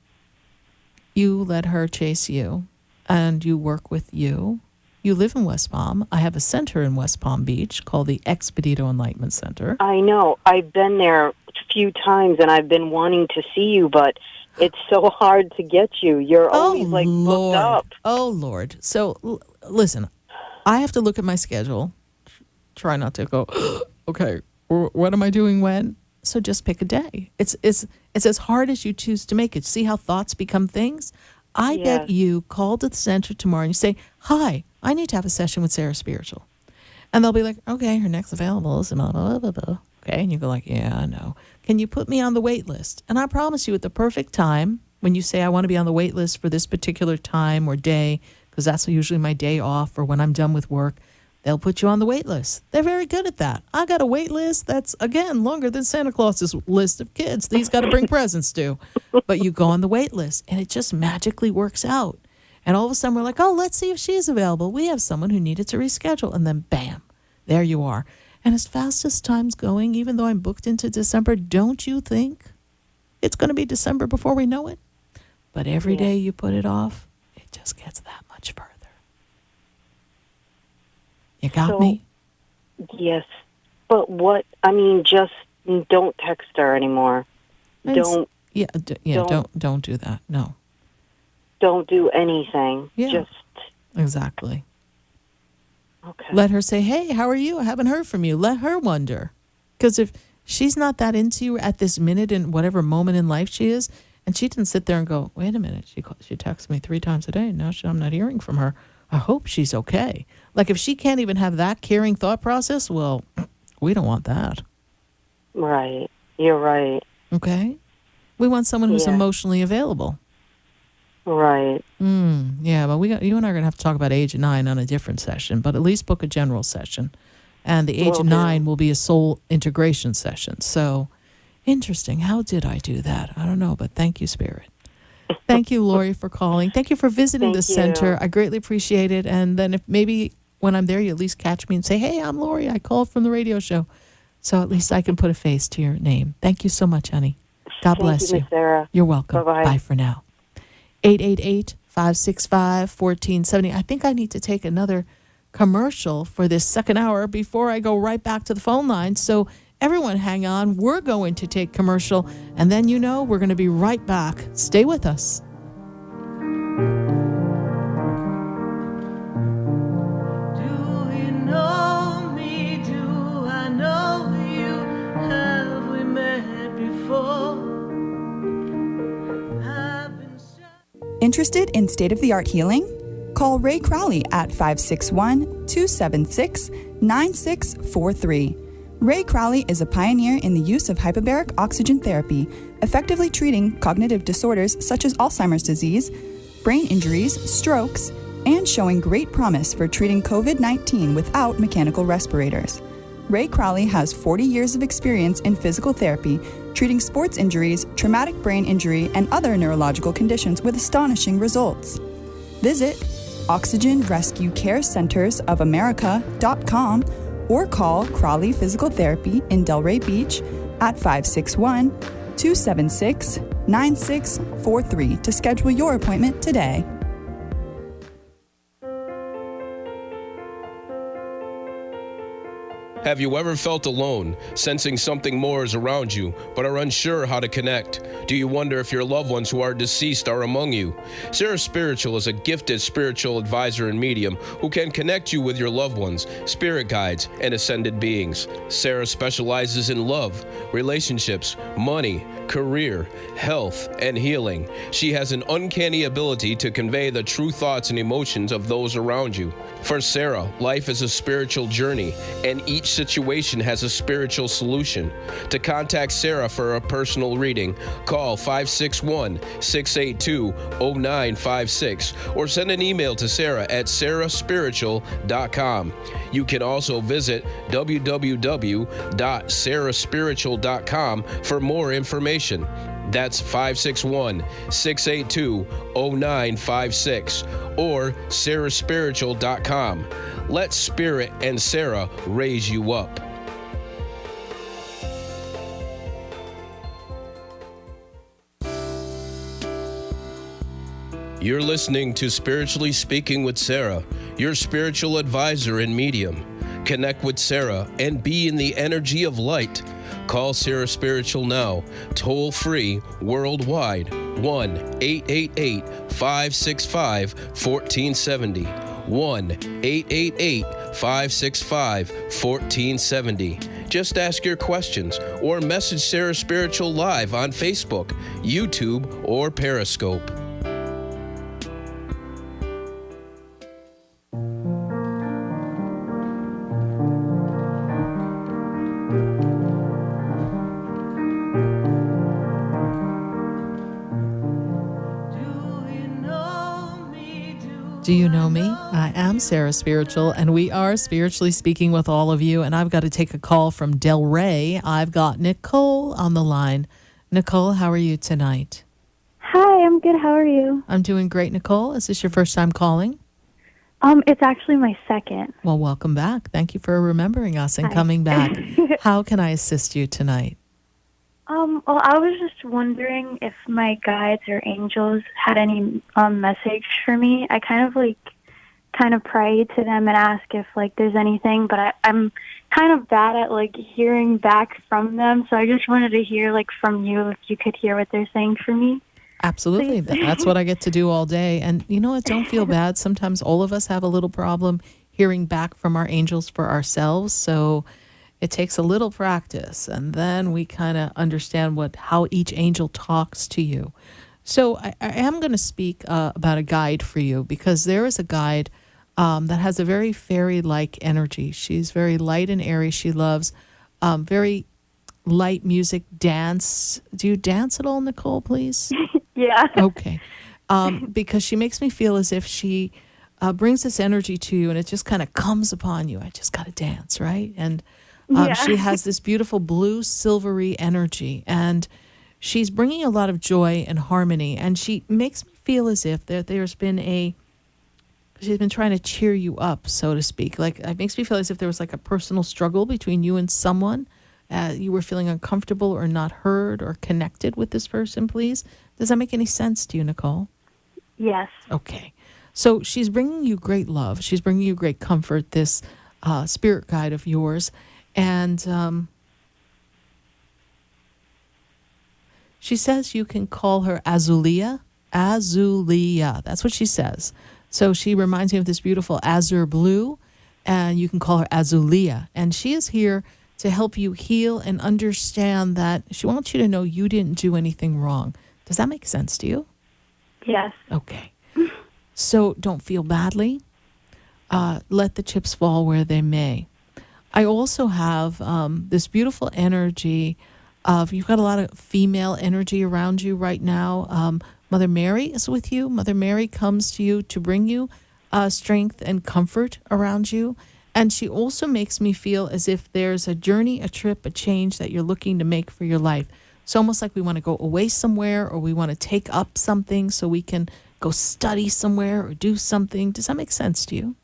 you let her chase you and you work with you. You live in West Palm. I have a center in West Palm Beach called the Expedito Enlightenment Center. I know. I've been there a few times and I've been wanting to see you, but it's so hard to get you. You're always booked up. Oh, Lord. So listen, I have to look at my schedule. Try not to go, okay, what am I doing when? So just pick a day. It's as hard as you choose to make it. See how thoughts become things? I bet you call to the center tomorrow and you say, hi, I need to have a session with Sarah Spiritual. And they'll be like, okay, her next available is blah, blah, blah, blah. Okay. And you go like, yeah, I know. Can you put me on the wait list? And I promise you at the perfect time, when you say I want to be on the wait list for this particular time or day, because that's usually my day off or when I'm done with work, they'll put you on the wait list. They're very good at that. I got a wait list that's, again, longer than Santa Claus's list of kids that he's got to bring presents to. But you go on the wait list, and it just magically works out. And all of a sudden, we're like, oh, let's see if she's available. We have someone who needed to reschedule. And then, bam, there you are. And as fast as time's going, even though I'm booked into December, don't you think it's going to be December before we know it? But every day you put it off, it just gets that much further. You got me? Yes. But what, I mean, just don't text her anymore. Don't do that. No. Don't do anything. Yeah. Just. Exactly. Okay. Let her say, hey, how are you? I haven't heard from you. Let her wonder. Because if she's not that into you at this minute in whatever moment in life she is, and she didn't sit there and go, wait a minute, she texts me 3 times a day, and now I'm not hearing from her. I hope she's okay. Like, if she can't even have that caring thought process, well, we don't want that. Right. You're right. Okay? We want someone who's emotionally available. Right. Yeah, but you and I are going to have to talk about age 9 on a different session, but at least book a general session. And the age 9 will be a soul integration session. So, interesting. How did I do that? I don't know, but thank you, Spirit. Thank you, Lori, for calling. Thank you for visiting the center. I greatly appreciate it. And then if maybe when I'm there, you at least catch me and say, hey, I'm Lori. I called from the radio show. So at least I can put a face to your name. Thank you so much, honey. God bless you. Miss Sarah. You're welcome. Bye-bye. Bye for now. 888-565-1470. I think I need to take another commercial for this second hour before I go right back to the phone line. So everyone hang on. We're going to take commercial, and then we're going to be right back. Stay with us. Do you know me? Do I know you? Have we met before? Interested in state-of-the-art healing? Call Ray Crowley at 561-276-9643. Ray Crowley is a pioneer in the use of hyperbaric oxygen therapy, effectively treating cognitive disorders such as Alzheimer's disease, brain injuries, strokes, and showing great promise for treating COVID-19 without mechanical respirators. Ray Crowley has 40 years of experience in physical therapy, treating sports injuries, traumatic brain injury, and other neurological conditions with astonishing results. Visit oxygenrescuecarecentersofamerica.com or call Crowley Physical Therapy in Delray Beach at 561-276-9643 to schedule your appointment today. Have you ever felt alone, sensing something more is around you, but are unsure how to connect? Do you wonder if your loved ones who are deceased are among you? Sarah Spiritual is a gifted spiritual advisor and medium who can connect you with your loved ones, spirit guides, and ascended beings. Sarah specializes in love, relationships, money, career, health, and healing. She has an uncanny ability to convey the true thoughts and emotions of those around you. For Sarah, life is a spiritual journey, and each situation has a spiritual solution. To contact Sarah for a personal reading, call 561-682-0956 or send an email to Sarah at sarahspiritual.com. You can also visit www.sarahspiritual.com for more information. That's 561-682-0956 or sarahspiritual.com. Let Spirit and Sarah raise you up. You're listening to Spiritually Speaking with Sarah, your spiritual advisor and medium. Connect with Sarah and be in the energy of light. Call Sarah Spiritual now, toll free, worldwide, 1-888-565-1470. 1-888-565-1470. Just ask your questions or message Sarah Spiritual live on Facebook, YouTube, or Periscope. Do you know me? I am Sarah Spiritual, and we are spiritually speaking with all of you. And I've got to take a call from Del Rey. I've got Nicole on the line. Nicole, how are you tonight? Hi, I'm good. How are you? I'm doing great, Nicole. Is this your first time calling? It's actually my second. Well, welcome back. Thank you for remembering us and coming back. How can I assist you tonight? Well, I was just wondering if my guides or angels had any message for me. I kind of pray to them and ask if there's anything, but I'm kind of bad at hearing back from them. So I just wanted to hear from you if you could hear what they're saying for me. Absolutely. That's what I get to do all day. And you know what? Don't feel bad. Sometimes all of us have a little problem hearing back from our angels for ourselves. So it takes a little practice, and then we kind of understand how each angel talks to you. So I am going to speak about a guide for you, because there is a guide that has a very fairy-like energy. She's very light and airy. She loves very light music, dance. Do you dance at all, Nicole, please? Yeah. Okay. Because she makes me feel as if she brings this energy to you, and it just kind of comes upon you. I just got to dance, right? And she has this beautiful blue silvery energy, and she's bringing a lot of joy and harmony, and she makes me feel as if she's been trying to cheer you up, so to speak. It makes me feel as if there was a personal struggle between you and someone. You were feeling uncomfortable or not heard or connected with this person, please. Does that make any sense to you, Nicole? Yes. Okay. So she's bringing you great love. She's bringing you great comfort, this spirit guide of yours. And she says you can call her Azulia. Azulia. That's what she says. So she reminds me of this beautiful azure blue, and you can call her Azulia. And she is here to help you heal and understand that she wants you to know you didn't do anything wrong. Does that make sense to you? Yes. Okay. So don't feel badly. Let the chips fall where they may. I also have this beautiful energy of, you've got a lot of female energy around you right now. Mother Mary is with you. Mother Mary comes to you to bring you strength and comfort around you. And she also makes me feel as if there's a journey, a trip, a change that you're looking to make for your life. It's almost like we want to go away somewhere, or we want to take up something so we can go study somewhere or do something. Does that make sense to you?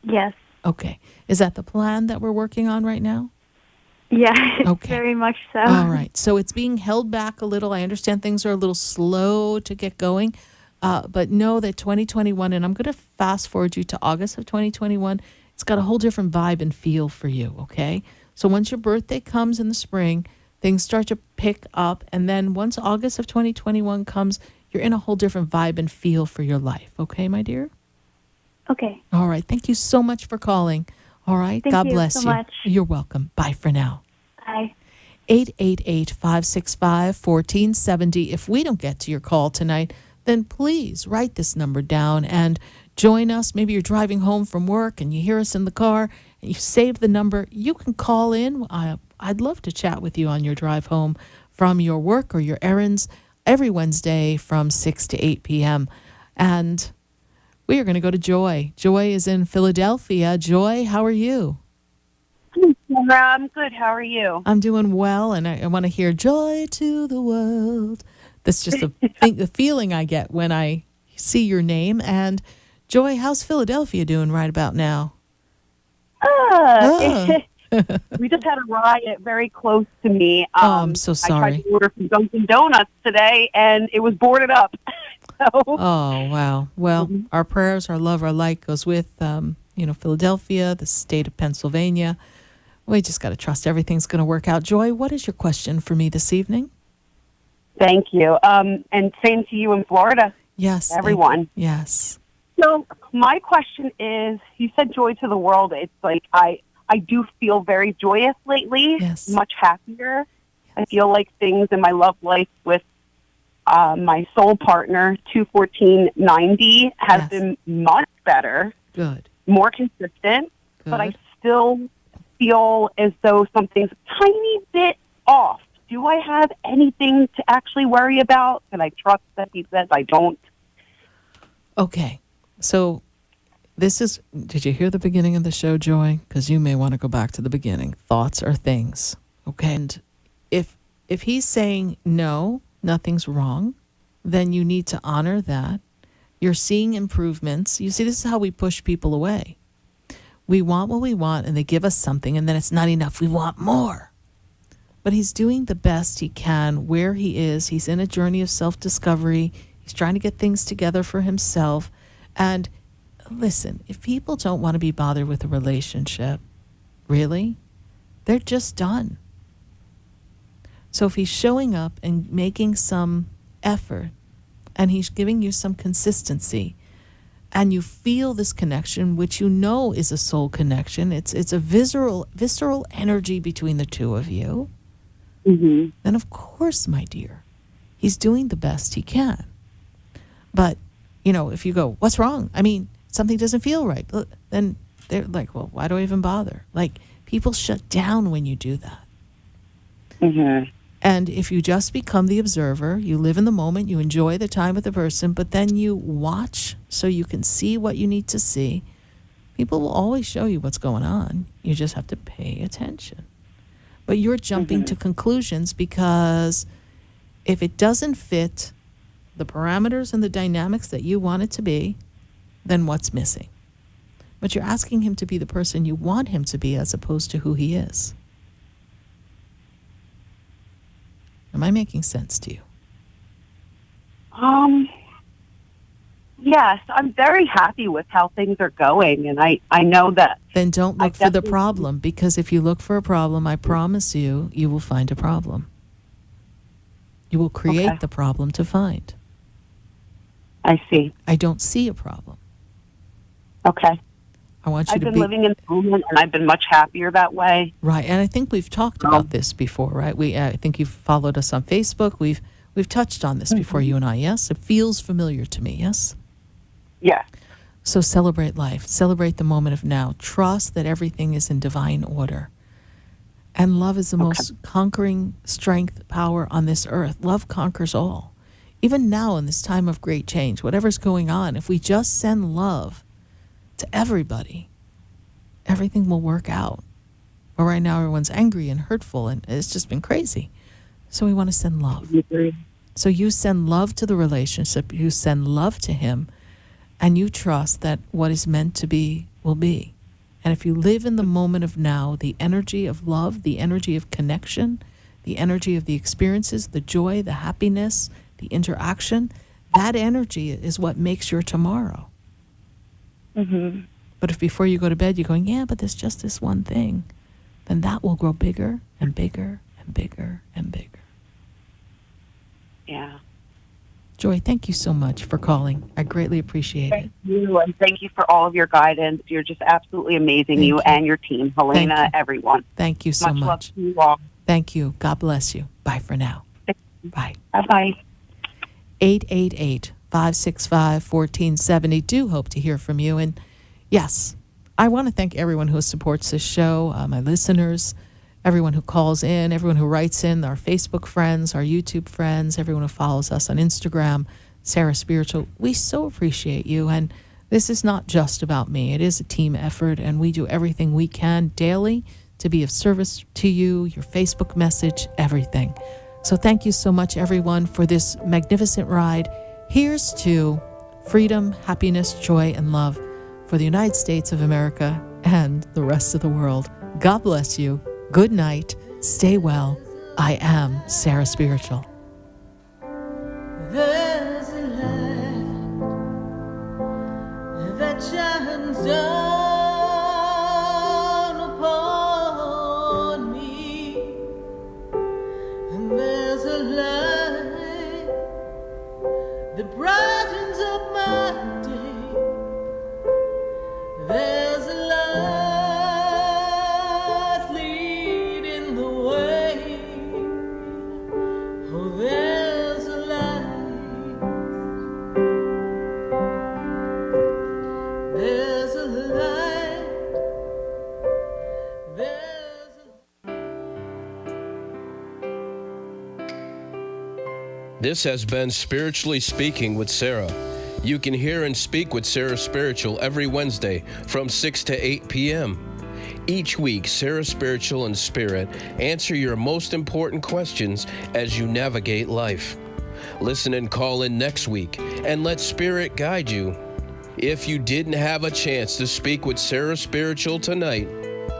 Yes. Okay. Is that the plan that we're working on right now? Yeah, okay. Very much so. All right. So it's being held back a little. I understand things are a little slow to get going, but know that 2021, and I'm going to fast forward you to August of 2021, it's got a whole different vibe and feel for you, okay? So once your birthday comes in the spring, things start to pick up, and then once August of 2021 comes, you're in a whole different vibe and feel for your life, okay, my dear? Okay. All right. Thank you so much for calling. All right. God bless you. Thank you so much. You're welcome. Bye for now. Bye. 888-565-1470. If we don't get to your call tonight, then please write this number down and join us. Maybe you're driving home from work and you hear us in the car and you save the number. You can call in. I'd love to chat with you on your drive home from your work or your errands every Wednesday from 6 to 8 p.m. And we are going to go to Joy. Joy is in Philadelphia. Joy, how are you? I'm good. How are you? I'm doing well, and I want to hear Joy to the World. That's just the feeling I get when I see your name. And Joy, how's Philadelphia doing right about now? We just had a riot very close to me. I'm so sorry. I tried to order some Dunkin' Donuts today, and it was boarded up. Oh, wow. Well, our prayers, our love, our light goes with, Philadelphia, the state of Pennsylvania. We just got to trust everything's going to work out. Joy, what is your question for me this evening? Thank you. And same to you in Florida. Yes. Everyone. Yes. So my question is, you said joy to the world. It's like I do feel very joyous lately, much happier. I feel like things in my love life with my soul partner, 21490, has been much better. Good. More consistent. Good. But I still feel as though something's a tiny bit off. Do I have anything to actually worry about? Can I trust that he says I don't? Okay. So did you hear the beginning of the show, Joy? Because you may want to go back to the beginning. Thoughts are things, okay? And if he's saying no, nothing's wrong, then you need to honor that. You're seeing improvements. You see, this is how we push people away. We want what we want, and they give us something, and then it's not enough. We want more. But he's doing the best he can where he is. He's in a journey of self-discovery. He's trying to get things together for himself. And listen, if people don't want to be bothered with a relationship, really, they're just done. So if he's showing up and making some effort, and he's giving you some consistency, and you feel this connection, which you know is a soul connection, it's a visceral energy between the two of you, then of course, my dear, he's doing the best he can. But, if you go, what's wrong? I mean, something doesn't feel right. Then they're like, well, why do I even bother? Like, people shut down when you do that. And if you just become the observer, you live in the moment, you enjoy the time with the person, but then you watch so you can see what you need to see, people will always show you what's going on. You just have to pay attention. But you're jumping to conclusions because if it doesn't fit the parameters and the dynamics that you want it to be, then what's missing? But you're asking him to be the person you want him to be as opposed to who he is. Am I making sense to you? Yes, I'm very happy with how things are going, and I know that. Then don't look for the problem, because if you look for a problem, I promise you, you will find a problem. You will create the problem to find. I see. I don't see a problem. Okay. I want you I've to been be living in the moment, and I've been much happier that way. Right, and I think we've talked about this before, right? I think you've followed us on Facebook. We've touched on this before, you and I, yes? It feels familiar to me, yes? Yeah. So celebrate life. Celebrate the moment of now. Trust that everything is in divine order. And love is the most conquering strength, power on this earth. Love conquers all. Even now in this time of great change, whatever's going on, if we just send love to everybody, everything will work out. But right now everyone's angry and hurtful, and it's just been crazy. So we want to send love. So you send love to the relationship, you send love to him, and you trust that what is meant to be will be. And if you live in the moment of now, the energy of love, the energy of connection, the energy of the experiences, the joy, the happiness, the interaction, that energy is what makes your tomorrow. But if before you go to bed you're going, yeah, but there's just this one thing, then that will grow bigger and bigger and bigger and bigger. Yeah. Joy, thank you so much for calling. I greatly appreciate it. Thank you, and thank you for all of your guidance. You're just absolutely amazing, you and your team, Helena, everyone. Thank you so much. Much love to you all. Thank you. God bless you. Bye for now. Bye. Bye-bye. 888-565-1470. Do hope to hear from you. And yes, I want to thank everyone who supports this show, my listeners, everyone who calls in, everyone who writes in, our Facebook friends, our YouTube friends, everyone who follows us on Instagram, Sarah Spiritual. We so appreciate you. And this is not just about me. It is a team effort, and we do everything we can daily to be of service to you, your Facebook message, everything. So thank you so much, everyone, for this magnificent ride. Here's to freedom, happiness, joy, and love for the United States of America and the rest of the world. God bless you. Good night. Stay well. I am Sarah Spiritual. There's a light that shines down upon me, and there's a light that brightens up my day. There's a light leading the way. Oh, there's a light. There's a light. There's a... This has been Spiritually Speaking with Sarah. You can hear and speak with Sarah Spiritual every Wednesday from 6 to 8 p.m. Each week, Sarah Spiritual and Spirit answer your most important questions as you navigate life. Listen and call in next week and let Spirit guide you. If you didn't have a chance to speak with Sarah Spiritual tonight,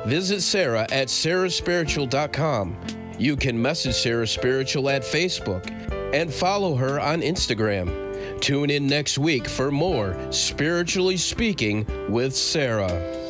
visit Sarah at sarahspiritual.com. You can message Sarah Spiritual at Facebook and follow her on Instagram. Tune in next week for more Spiritually Speaking with Sarah.